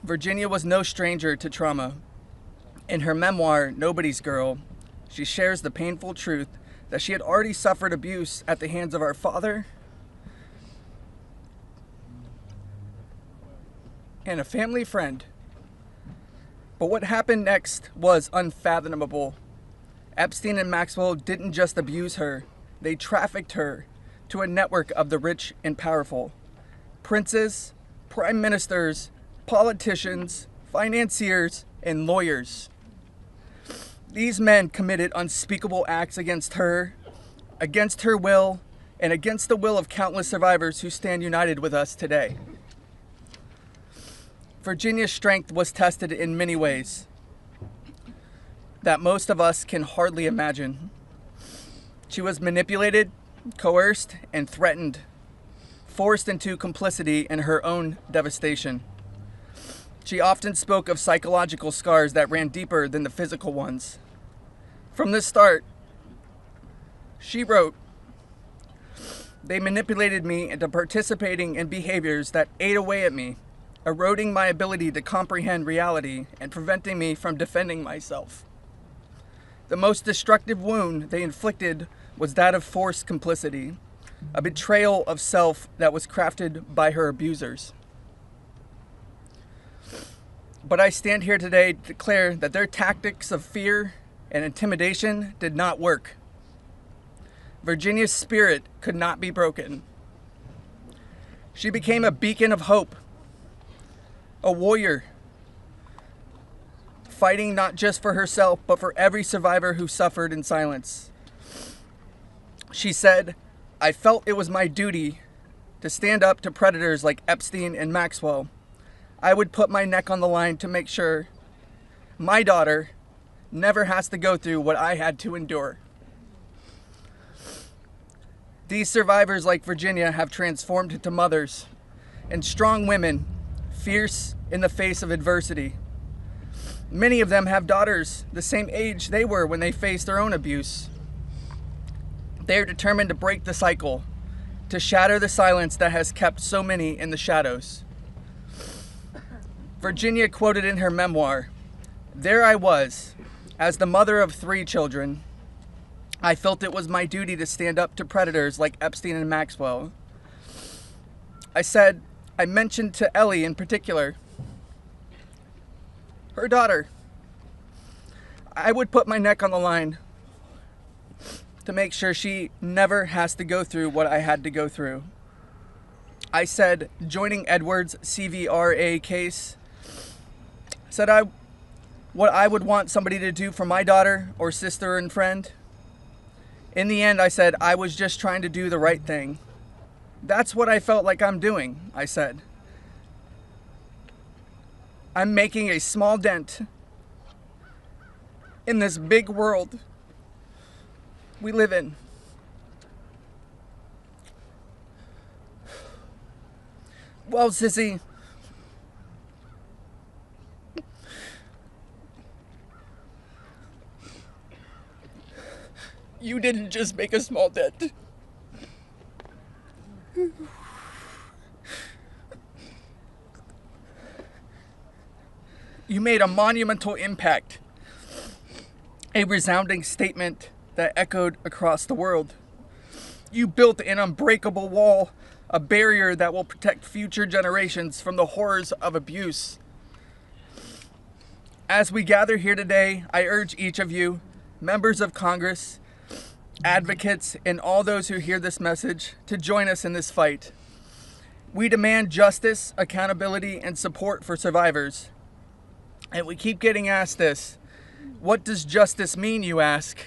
Virginia was no stranger to trauma. In her memoir, Nobody's Girl, she shares the painful truth that she had already suffered abuse at the hands of our father and a family friend. But what happened next was unfathomable. Epstein and Maxwell didn't just abuse her, they trafficked her to a network of the rich and powerful. Princes, prime ministers, politicians, financiers, and lawyers. These men committed unspeakable acts against her will, and against the will of countless survivors who stand united with us today. Virginia's strength was tested in many ways that most of us can hardly imagine. She was manipulated, coerced, and threatened, forced into complicity in her own devastation. She often spoke of psychological scars that ran deeper than the physical ones. From the start, she wrote, "They manipulated me into participating in behaviors that ate away at me, eroding my ability to comprehend reality and preventing me from defending myself. The most destructive wound they inflicted was that of forced complicity, a betrayal of self that was crafted by her abusers. But I stand here today to declare that their tactics of fear and intimidation did not work. Virginia's spirit could not be broken. She became a beacon of hope, a warrior, fighting not just for herself, but for every survivor who suffered in silence. She said, "I felt it was my duty to stand up to predators like Epstein and Maxwell. I would put my neck on the line to make sure my daughter never has to go through what I had to endure." These survivors, like Virginia, have transformed into mothers and strong women, fierce in the face of adversity. Many of them have daughters the same age they were when they faced their own abuse. They are determined to break the cycle, to shatter the silence that has kept so many in the shadows. Virginia quoted in her memoir, "There I was, as the mother of 3 children. I felt it was my duty to stand up to predators like Epstein and Maxwell. I mentioned to Ellie in particular, her daughter, I would put my neck on the line to make sure she never has to go through what I had to go through. I said, joining Edward's CVRA case, what I would want somebody to do for my daughter or sister and friend. In the end, I said, I was just trying to do the right thing. That's what I felt like I'm doing," I said. "I'm making a small dent in this big world we live in." Well, Sissy, you didn't just make a small dent. You made a monumental impact, a resounding statement that echoed across the world. You built an unbreakable wall, a barrier that will protect future generations from the horrors of abuse. As we gather here today, I urge each of you, members of Congress, advocates, and all those who hear this message to join us in this fight. We demand justice, accountability, and support for survivors. And we keep getting asked this, what does justice mean, you ask?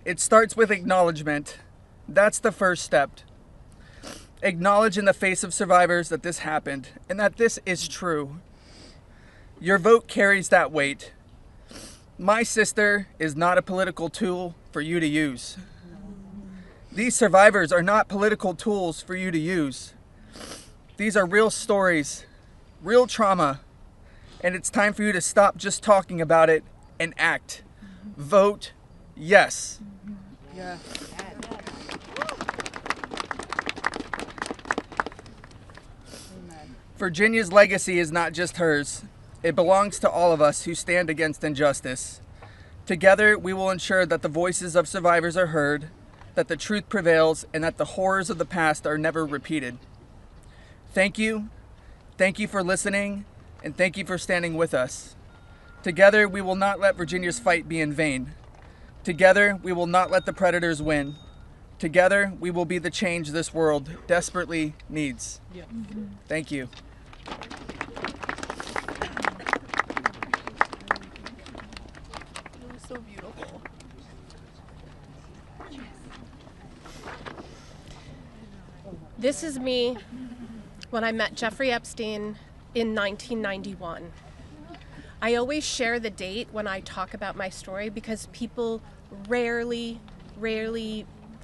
It starts with acknowledgement. That's the first step. Acknowledge in the face of survivors that this happened and that this is true. Your vote carries that weight. My sister is not a political tool for you to use. These survivors are not political tools for you to use. These are real stories, real trauma, and it's time for you to stop just talking about it and act. Vote yes. Yeah. Virginia's legacy is not just hers. It belongs to all of us who stand against injustice. Together, we will ensure that the voices of survivors are heard, that the truth prevails, and that the horrors of the past are never repeated. Thank you. Thank you for listening, and thank you for standing with us. Together, we will not let Virginia's fight be in vain. Together, we will not let the predators win. Together, we will be the change this world desperately needs. Yeah. Thank you. So beautiful. This is me when I met Jeffrey Epstein in 1991. I always share the date when I talk about my story because people rarely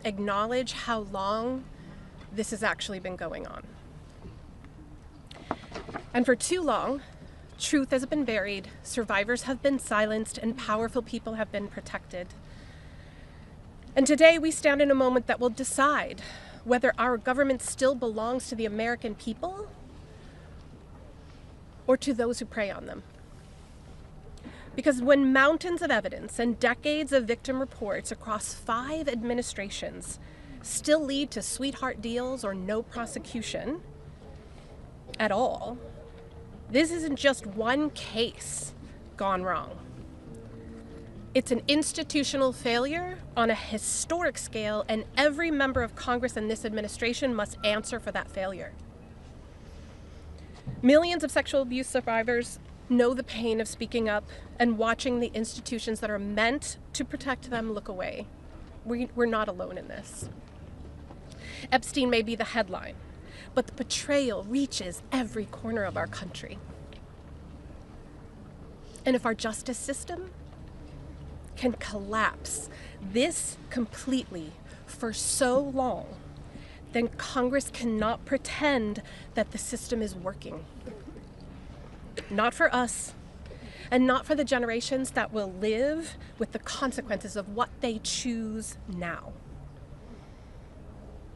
acknowledge how long this has actually been going on. And for too long, truth has been buried, survivors have been silenced, and powerful people have been protected. And today we stand in a moment that will decide whether our government still belongs to the American people or to those who prey on them. Because when mountains of evidence and decades of victim reports across 5 administrations still lead to sweetheart deals or no prosecution at all, this isn't just one case gone wrong. It's an institutional failure on a historic scale, and every member of Congress and this administration must answer for that failure. Millions of sexual abuse survivors know the pain of speaking up and watching the institutions that are meant to protect them look away. We're not alone in this. Epstein may be the headline, but the betrayal reaches every corner of our country. And if our justice system can collapse this completely for so long, then Congress cannot pretend that the system is working. Not for us, and not for the generations that will live with the consequences of what they choose now.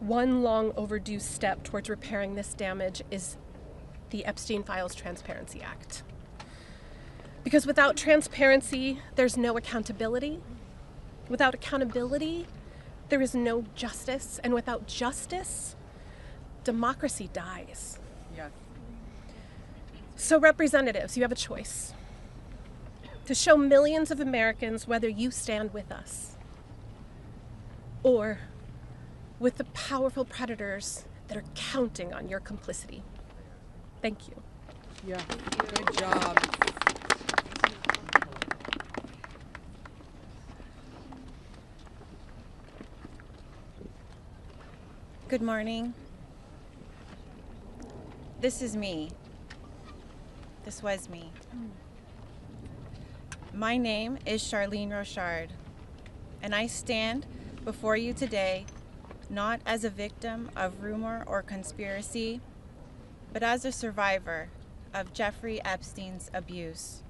One long overdue step towards repairing this damage is the Epstein Files Transparency Act. Because without transparency, there's no accountability. Without accountability, there is no justice. And without justice, democracy dies. Yes. So representatives, you have a choice to show millions of Americans whether you stand with us or with the powerful predators that are counting on your complicity. Thank you. Yeah, good job. Good morning. This is me. This was me. My name is Charlene Rochard, and I stand before you today not as a victim of rumor or conspiracy, but as a survivor of Jeffrey Epstein's abuse.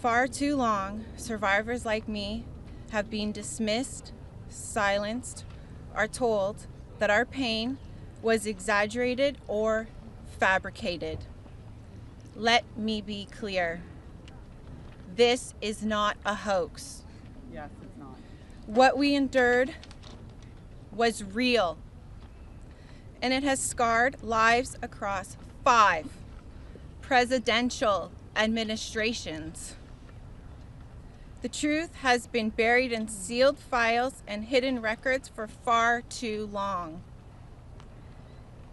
Far too long, survivors like me have been dismissed, silenced, are told that our pain was exaggerated or fabricated. Let me be clear. This is not a hoax. Yes, it's not. What we endured was real, and it has scarred lives across 5 presidential administrations. The truth has been buried in sealed files and hidden records for far too long.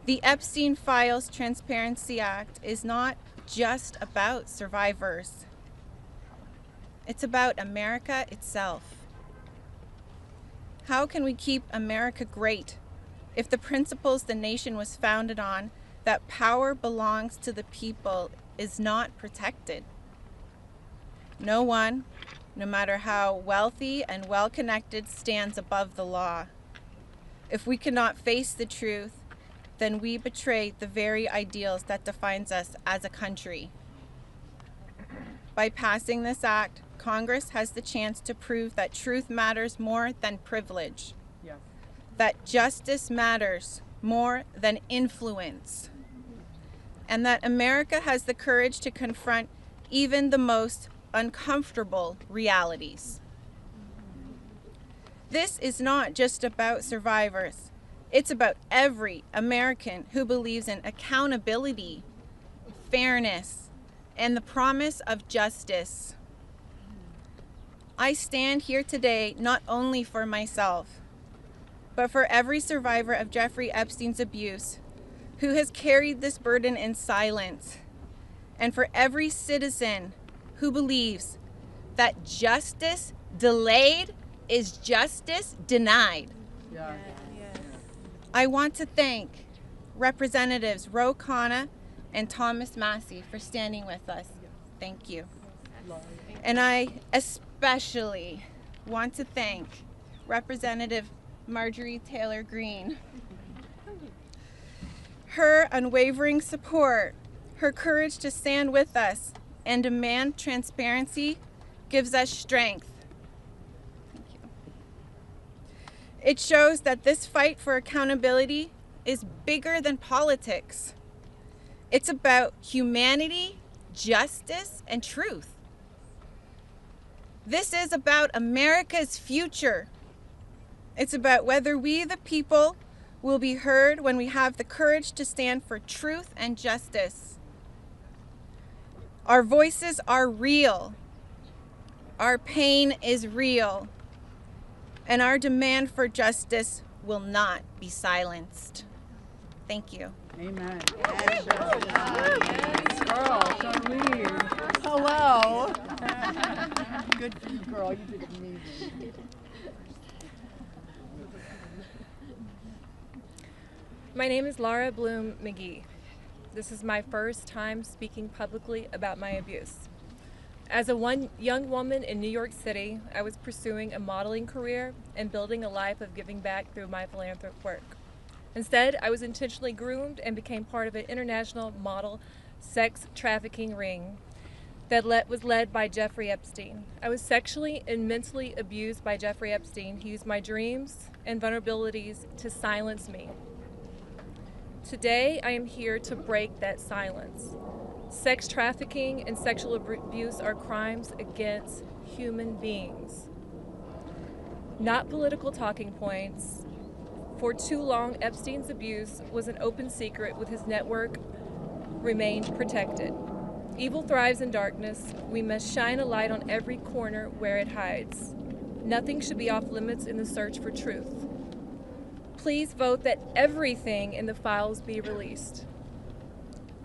The Epstein Files Transparency Act is not just about survivors. It's about America itself. How can we keep America great if the principles the nation was founded on, that power belongs to the people, is not protected? No one, no matter how wealthy and well-connected, stands above the law. If we cannot face the truth, then we betray the very ideals that defines us as a country. By passing this act, Congress has the chance to prove that truth matters more than privilege. Yes. That justice matters more than influence. And that America has the courage to confront even the most uncomfortable realities. This is not just about survivors. It's about every American who believes in accountability, fairness, and the promise of justice. I stand here today not only for myself, but for every survivor of Jeffrey Epstein's abuse who has carried this burden in silence, and for every citizen who believes that justice delayed is justice denied. Yeah. I want to thank Representatives Ro Khanna and Thomas Massey for standing with us. Thank you. And I especially want to thank Representative Marjorie Taylor Greene. Her unwavering support, her courage to stand with us and demand transparency gives us strength. Thank you. It shows that this fight for accountability is bigger than politics. It's about humanity, justice, and truth. This is about America's future. It's about whether we, the people, will be heard when we have the courage to stand for truth and justice. Our voices are real. Our pain is real. And our demand for justice will not be silenced. Thank you. Amen. Yes, girl, Charlene. Hello. Good for you, girl. You did amazing. My name is Laura Bloom McGee. This is my first time speaking publicly about my abuse. As a young woman in New York City, I was pursuing a modeling career and building a life of giving back through my philanthropic work. Instead, I was intentionally groomed and became part of an international model sex trafficking ring that was led by Jeffrey Epstein. I was sexually and mentally abused by Jeffrey Epstein. He used my dreams and vulnerabilities to silence me. Today, I am here to break that silence. Sex trafficking and sexual abuse are crimes against human beings, not political talking points. For too long, Epstein's abuse was an open secret, with his network remained protected. Evil thrives in darkness. We must shine a light on every corner where it hides. Nothing should be off limits in the search for truth. Please vote that everything in the files be released.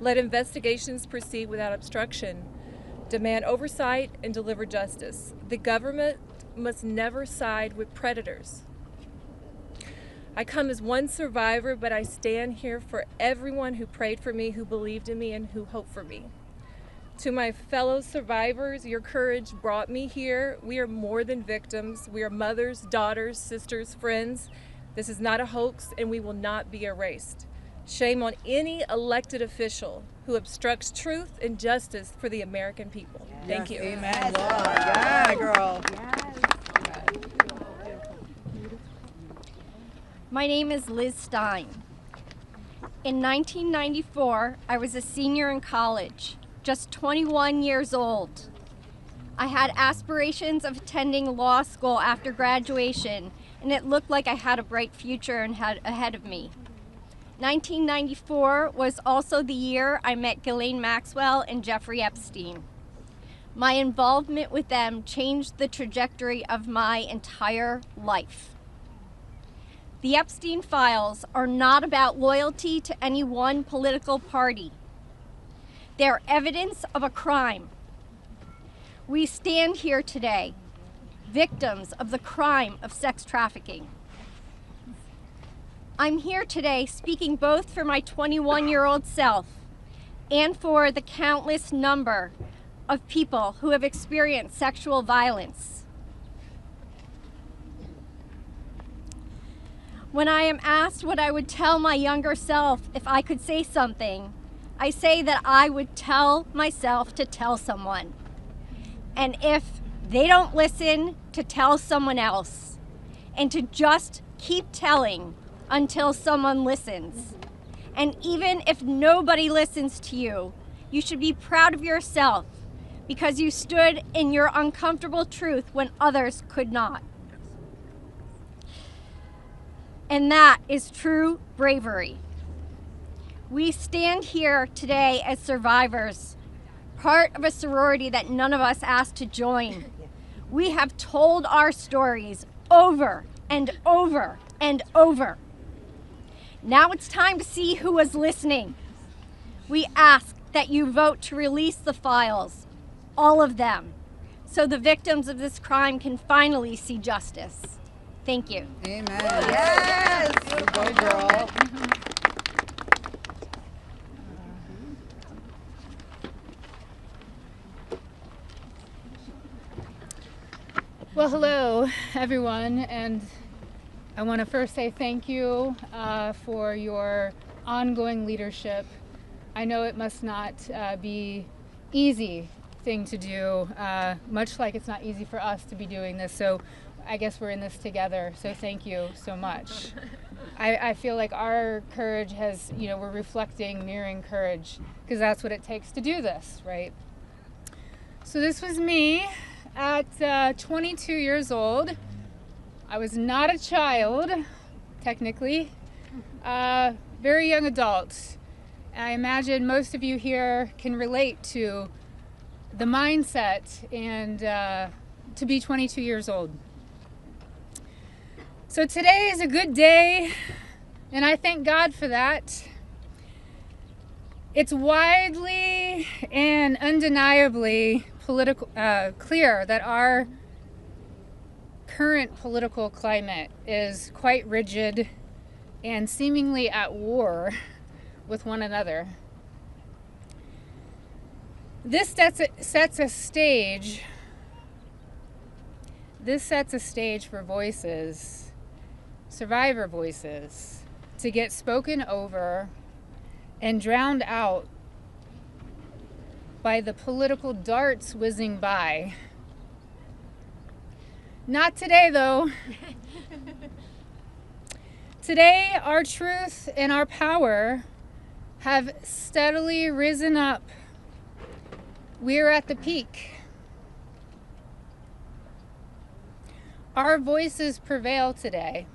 Let investigations proceed without obstruction. Demand oversight and deliver justice. The government must never side with predators. I come as one survivor, but I stand here for everyone who prayed for me, who believed in me, and who hoped for me. To my fellow survivors, your courage brought me here. We are more than victims. We are mothers, daughters, sisters, friends. This is not a hoax, and we will not be erased. Shame on any elected official who obstructs truth and justice for the American people. Thank you. Amen. Yeah, girl. My name is Liz Stein. In 1994, I was a senior in college, just 21 years old. I had aspirations of attending law school after graduation, and it looked like I had a bright future ahead of me. 1994 was also the year I met Ghislaine Maxwell and Jeffrey Epstein. My involvement with them changed the trajectory of my entire life. The Epstein Files are not about loyalty to any one political party. They're evidence of a crime. We stand here today, victims of the crime of sex trafficking. I'm here today speaking both for my 21-year-old self and for the countless number of people who have experienced sexual violence. When I am asked what I would tell my younger self if I could say something, I say that I would tell myself to tell someone. And if they don't listen, to tell someone else. And to just keep telling until someone listens. And even if nobody listens to you, you should be proud of yourself because you stood in your uncomfortable truth when others could not. And that is true bravery. We stand here today as survivors, part of a sorority that none of us asked to join. We have told our stories over and over and over. Now it's time to see who was listening. We ask that you vote to release the files, all of them, so the victims of this crime can finally see justice. Thank you. Amen. Yes. Good boy, girl. Well, hello, everyone, and I want to first say thank you for your ongoing leadership. I know it must not be easy thing to do, much like it's not easy for us to be doing this, so I guess we're in this together, so thank you so much. I feel like our courage has, we're reflecting, mirroring courage, because that's what it takes to do this, right? So this was me at 22 years old. I was not a child, technically, very young adult. I imagine most of you here can relate to the mindset and to be 22 years old. So today is a good day, and I thank God for that. It's widely and undeniably clear that our current political climate is quite rigid and seemingly at war with one another. This sets a stage. This sets a stage for voices, survivor voices, to get spoken over and drowned out by the political darts whizzing by. Not today, though. Today, our truth and our power have steadily risen up. We're at the peak. Our voices prevail today.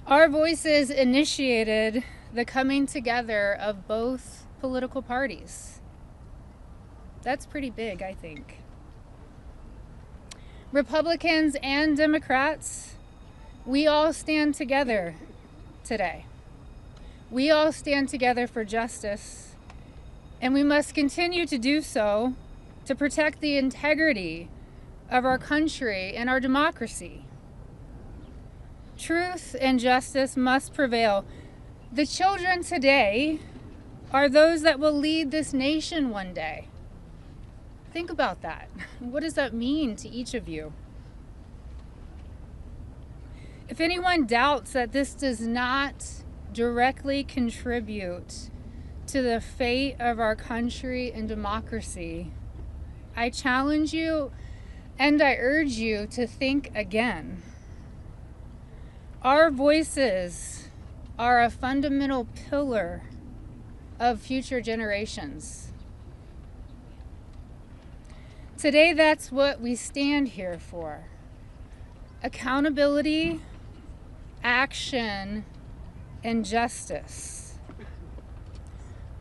Our voices initiated the coming together of both political parties. That's pretty big, I think. Republicans and Democrats, we all stand together today. We all stand together for justice, and we must continue to do so to protect the integrity of our country and our democracy. Truth and justice must prevail. The children today are those that will lead this nation one day. Think about that. What does that mean to each of you? If anyone doubts that this does not directly contribute to the fate of our country and democracy, I challenge you and I urge you to think again. Our voices are a fundamental pillar of future generations. Today, that's what we stand here for. Accountability, action, and justice.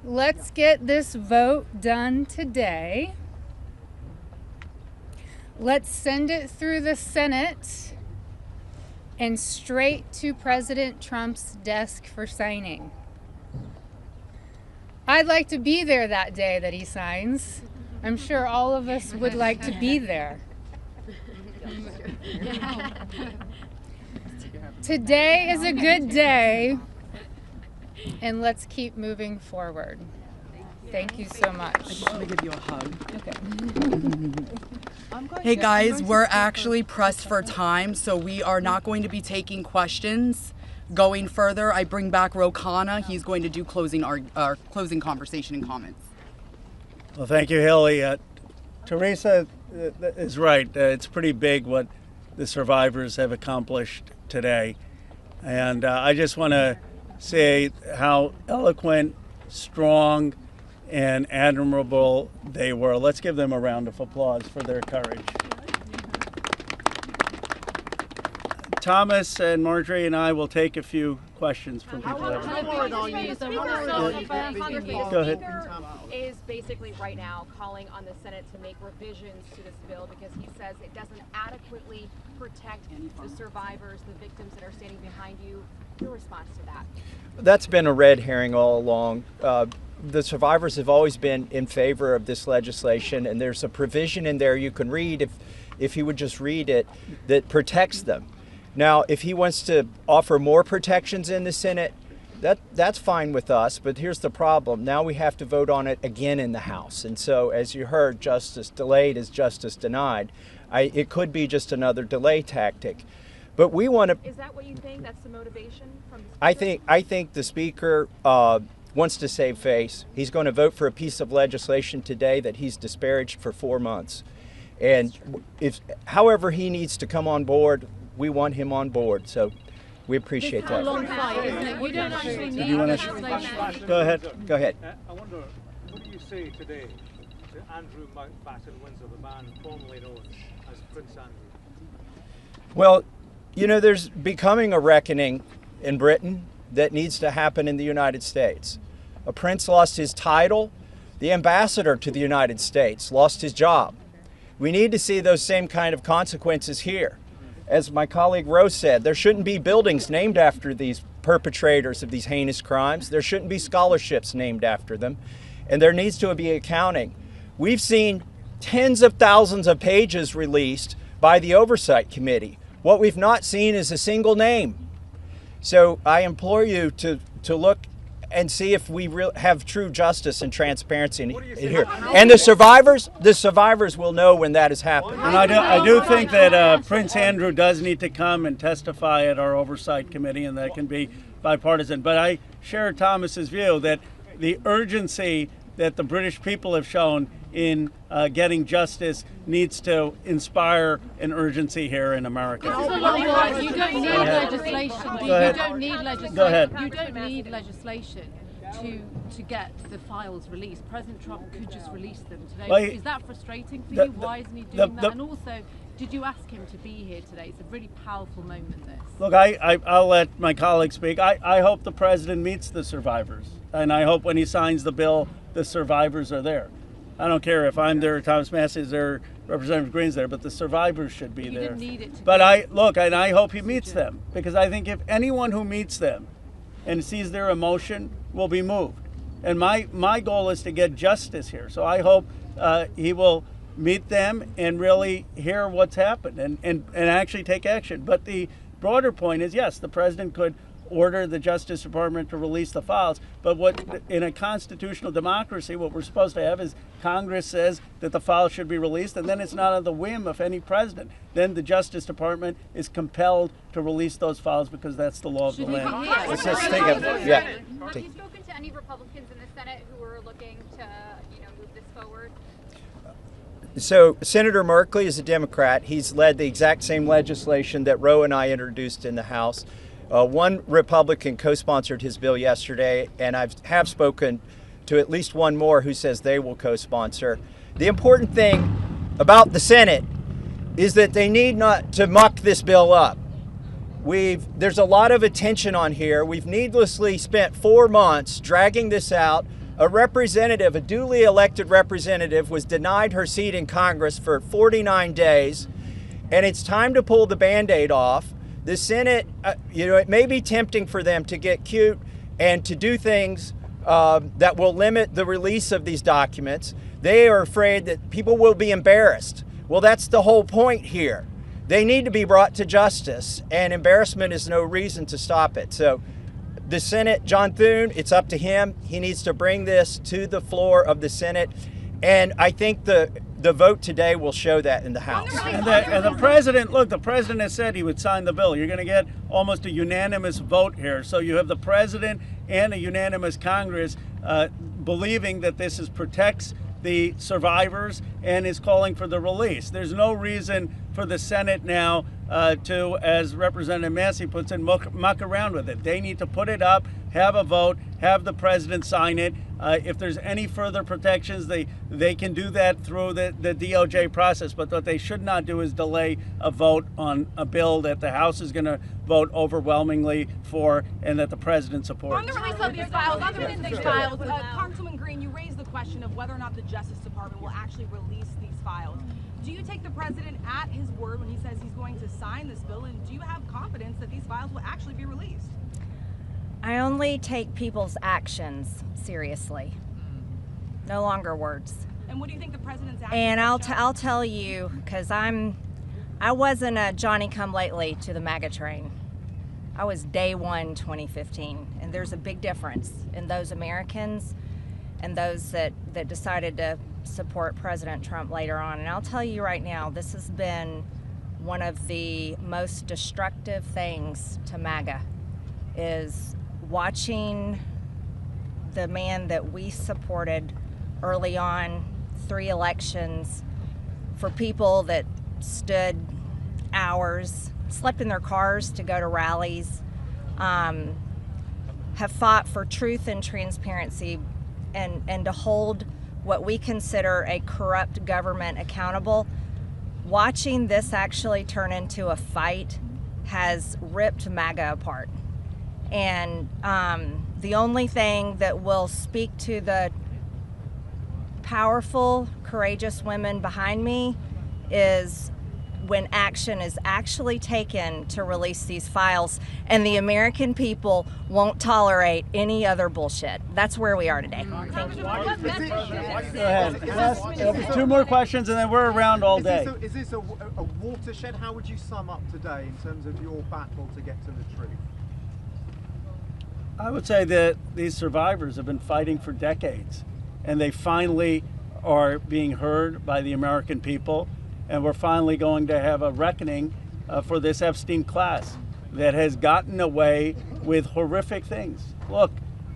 Let's get this vote done today. Let's send it through the Senate and straight to President Trump's desk for signing. I'd like to be there that day that he signs. I'm sure all of us would like to be there. Today is a good day, and let's keep moving forward. Thank you so much. I just want to give you a hug. Okay. Hey guys, we're actually pressed for time, so we are not going to be taking questions going further. I bring back Rokana. He's going to do our closing conversation and comments. Well, thank you, Hilly. Teresa is right. It's pretty big what the survivors have accomplished today. And I just want to say how eloquent, strong, and admirable they were. Let's give them a round of applause for their courage. Thomas and Marjorie and I will take a few questions from people. Go ahead. Is basically right now calling on the Senate to make revisions to this bill because he says it doesn't adequately protect the survivors, the victims that are standing behind you. Your response to that? That's been a red herring all along. The survivors have always been in favor of this legislation, and there's a provision in there you can read, if you would just read it, that protects them. Now, if he wants to offer more protections in the Senate, that's fine with us, but here's the problem. Now we have to vote on it again in the House. And so, as you heard, justice delayed is justice denied. It could be just another delay tactic. But we want to... Is that what you think? That's the motivation from the Speaker? I think the Speaker wants to save face. He's going to vote for a piece of legislation today that he's disparaged for 4 months. And however he needs to come on board, we want him on board. So we appreciate that. It's a long fight, isn't it? You don't actually need legislation. Go ahead. Go ahead. I wonder, what do you say today to Andrew Mountbatten Windsor, the man formerly known as Prince Andrew? Well, you know, there's becoming a reckoning in Britain that needs to happen in the United States. A prince lost his title. The ambassador to the United States lost his job. We need to see those same kind of consequences here. As my colleague Rose said, there shouldn't be buildings named after these perpetrators of these heinous crimes. There shouldn't be scholarships named after them. And there needs to be accounting. We've seen tens of thousands of pages released by the Oversight Committee. What we've not seen is a single name. So I implore you to look and see if we have true justice and transparency in here. And the survivors will know when that has happened. And I do think that Prince Andrew does need to come and testify at our Oversight Committee, and that can be bipartisan. But I share Thomas's view that the urgency that the British people have shown in getting justice needs to inspire an urgency here in America. You don't need legislation. You don't need legislation. Go ahead. You don't need legislation to get the files released. President Trump could just release them today. Well, Is that frustrating for you? Why isn't he doing that? And also, did you ask him to be here today? It's a really powerful moment, this. Look, I'll let my colleagues speak. I hope the president meets the survivors. And I hope when he signs the bill, the survivors are there. I don't care if I'm there, Thomas Massey is there, Representative Greene's there, but the survivors should be there. Didn't need it to but I hope he meets them, because I think if anyone who meets them and sees their emotion will be moved. And my goal is to get justice here. So I hope he will meet them and really hear what's happened and actually take action. But the broader point is, yes, the president could order the Justice Department to release the files, but what in a constitutional democracy, what we're supposed to have is Congress says that the files should be released, and then it's not on the whim of any president. Then the Justice Department is compelled to release those files because that's the law of the land. Have you spoken to any Republicans in the Senate who are looking to, move this forward? So Senator Merkley is a Democrat. He's led the exact same legislation that Roe and I introduced in the House. One Republican co-sponsored his bill yesterday, and I have spoken to at least one more who says they will co-sponsor. The important thing about the Senate is that they need not to muck this bill up. There's a lot of attention on here. We've needlessly spent 4 months dragging this out. A representative, a duly elected representative, was denied her seat in Congress for 49 days, and it's time to pull the Band-Aid off. The Senate, it may be tempting for them to get cute and to do things that will limit the release of these documents. They are afraid that people will be embarrassed. Well, that's the whole point here. They need to be brought to justice, and embarrassment is no reason to stop it. So the Senate, John Thune, it's up to him. He needs to bring this to the floor of the Senate. And I think the vote today will show that in the House. And the president, look, the president has said he would sign the bill. You're going to get almost a unanimous vote here. So you have the president and a unanimous Congress believing that this protects the survivors and is calling for the release. There's no reason for the Senate now to, as Representative Massey puts it, muck around with it. They need to put it up, have a vote, have the president sign it. If there's any further protections, they can do that through the DOJ process. But what they should not do is delay a vote on a bill that the House is going to vote overwhelmingly for and that the president supports. On the release of these files, Congresswoman Greene, you raised the question of whether or not the Justice Department will actually release these files. Do you take the president at his word when he says he's going to sign this bill, and do you have confidence that these files will actually be released? I only take people's actions seriously, no longer words. And what do you think the president's actions? And I'll tell you, because I wasn't a Johnny come lately to the MAGA train. I was day one 2015, and there's a big difference in those Americans and those that decided to support President Trump later on. And I'll tell you right now, this has been one of the most destructive things to MAGA, is watching the man that we supported early on, 3 elections, for people that stood hours, slept in their cars to go to rallies, have fought for truth and transparency and to hold what we consider a corrupt government accountable. Watching this actually turn into a fight has ripped MAGA apart. And the only thing that will speak to the powerful, courageous women behind me is when action is actually taken to release these files, and the American people won't tolerate any other bullshit. That's where we are today. Thank you. Go ahead. 2 more questions and then we're around all day. Is this a watershed? How would you sum up today in terms of your battle to get to the truth? I would say that these survivors have been fighting for decades, and they finally are being heard by the American people, and we're finally going to have a reckoning for this Epstein class that has gotten away with horrific things. Look,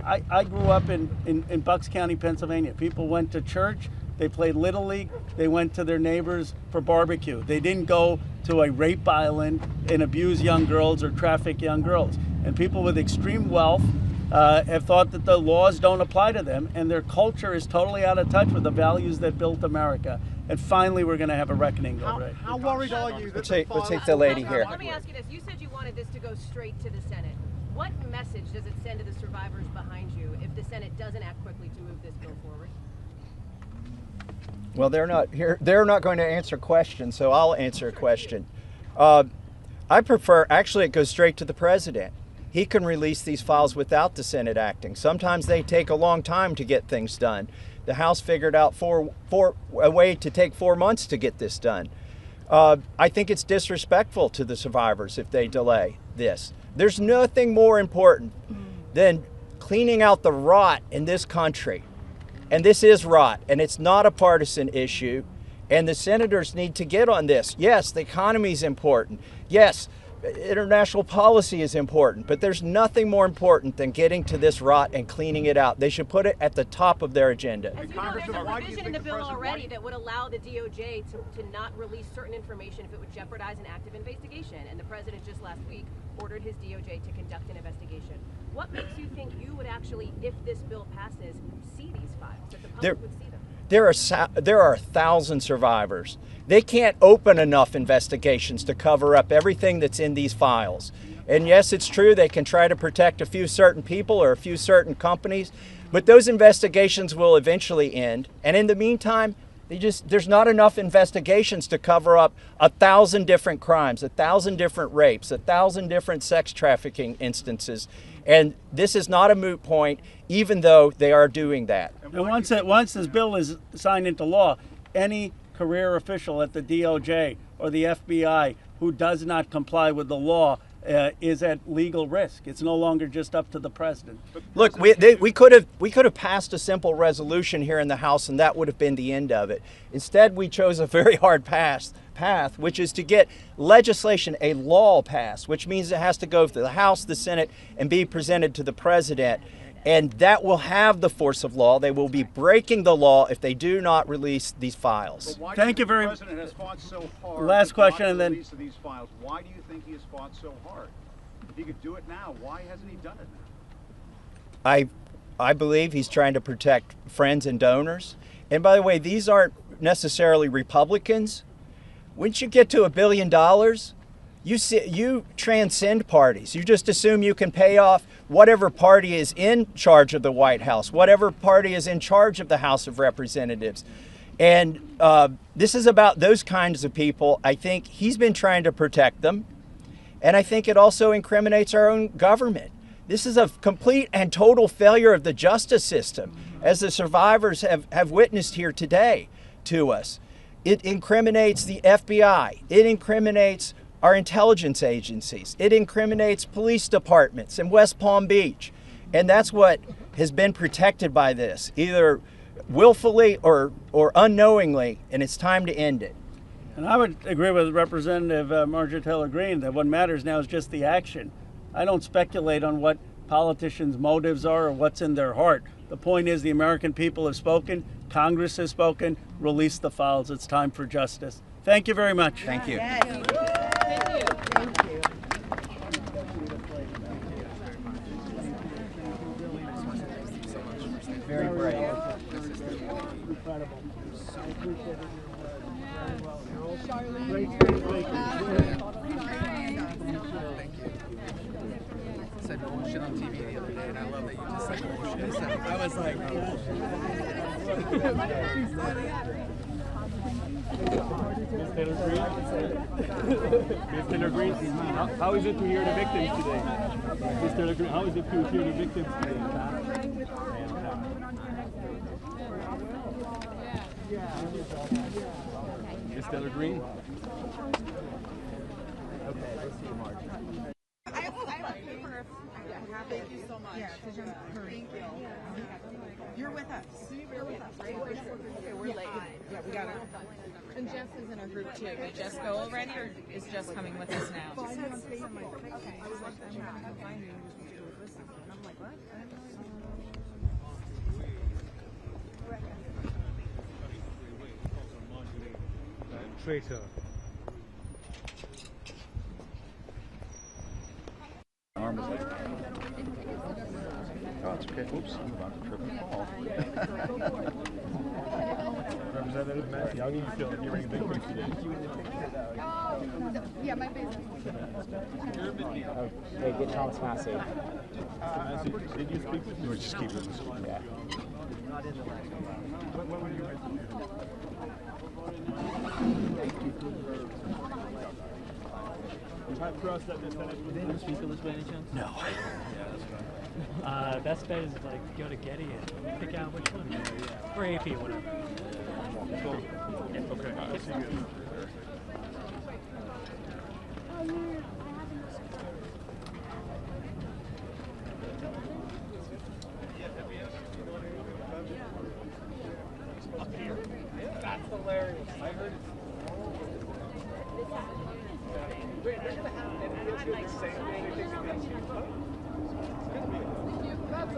I grew up in Bucks County, Pennsylvania. People went to church, they played Little League, they went to their neighbors for barbecue. They didn't go to a rape island and abuse young girls or traffic young girls. And people with extreme wealth have thought that the laws don't apply to them, and their culture is totally out of touch with the values that built America. And finally, we're going to have a reckoning over it. How worried are you that we'll take the lady here. Let me ask you this. You said you wanted this to go straight to the Senate. What message does it send to the survivors behind you if the Senate doesn't act quickly to move this bill forward? Well, they're not here. They're not going to answer questions, so I'll answer a question. I prefer, actually, it goes straight to the president. He can release these files without the Senate acting. Sometimes they take a long time to get things done. The House figured out a way to take 4 months to get this done. I think it's disrespectful to the survivors if they delay this. There's nothing more important than cleaning out the rot in this country. And this is rot, and it's not a partisan issue. And the senators need to get on this. Yes, the economy is important. Yes, international policy is important, but there's nothing more important than getting to this rot and cleaning it out. They should put it at the top of their agenda. As you know, there's a provision in the bill already that would allow the DOJ to not release certain information if it would jeopardize an active investigation. And the president just last week ordered his DOJ to conduct an investigation. What makes you think you would actually, if this bill passes, see these files, that the public would see them? There are 1,000 survivors. They can't open enough investigations to cover up everything that's in these files. And yes, it's true they can try to protect a few certain people or a few certain companies, but those investigations will eventually end. And in the meantime, there's not enough investigations to cover up 1,000 different crimes, 1,000 different rapes, 1,000 different sex trafficking instances. And this is not a moot point, even though they are doing that. And once this bill is signed into law, any career official at the DOJ or the FBI who does not comply with the law is at legal risk. It's no longer just up to the president. Look, we could have passed a simple resolution here in the House, and that would have been the end of it. Instead, we chose a very hard path, which is to get legislation, a law passed, which means it has to go through the House, the Senate, and be presented to the president. And that will have the force of law. They will be breaking the law if they do not release these files. Thank you very much. The president has fought so hard. Last question, and then release of these files. Why do you think he has fought so hard? If he could do it now, why hasn't he done it now? I believe he's trying to protect friends and donors. And by the way, these aren't necessarily Republicans. Once you get to $1 billion, you transcend parties. You just assume you can pay off whatever party is in charge of the White House, whatever party is in charge of the House of Representatives. And this is about those kinds of people. I think he's been trying to protect them. And I think it also incriminates our own government. This is a complete and total failure of the justice system, as the survivors have witnessed here today to us. It incriminates the FBI. It incriminates our intelligence agencies. It incriminates police departments in West Palm Beach. And that's what has been protected by this, either willfully or unknowingly, and it's time to end it. And I would agree with Representative Marjorie Taylor Greene that what matters now is just the action. I don't speculate on what politicians' motives are or what's in their heart. The point is the American people have spoken, Congress has spoken, release the files. It's time for justice. Thank you very much. Thank you. Very brave. Incredible. I appreciate it. Said bullshit on TV the other day, and I love that you just said bullshit. I was like, Ms. Taylor Greene? Ms. Taylor Greene, how is it to hear the victims today? Ms. Taylor Greene, how is it to hear the victims today? Ms. Taylor Greene? Okay, let's see, Marjorie. I have a paper. Thank you so much. Yeah, thank you. You're with us. You're with us, right? Okay, we're late. Yeah, we got it. And Jess is in a group too. Did Jess go already, or is Jess coming with us now? Okay. Okay. Traitor. Arm is like, oh, it's okay. Oops, I'm about to trip and fall. Representative Massey, how do you feel hearing victims today? Yeah, my face. Hey, get Thomas Massey. Did you speak with him? Or just keep it this way. Yeah. What were you mentioning? You have trust that the Senate will do speak with this by any chance? No. Yeah, that's fine. Best bet is like go to Getty and pick out which one. Or AP, whatever. Cool. Yeah. Okay. See you. That's hilarious. I heard it. Wait, they're gonna have the same thing against you. That's a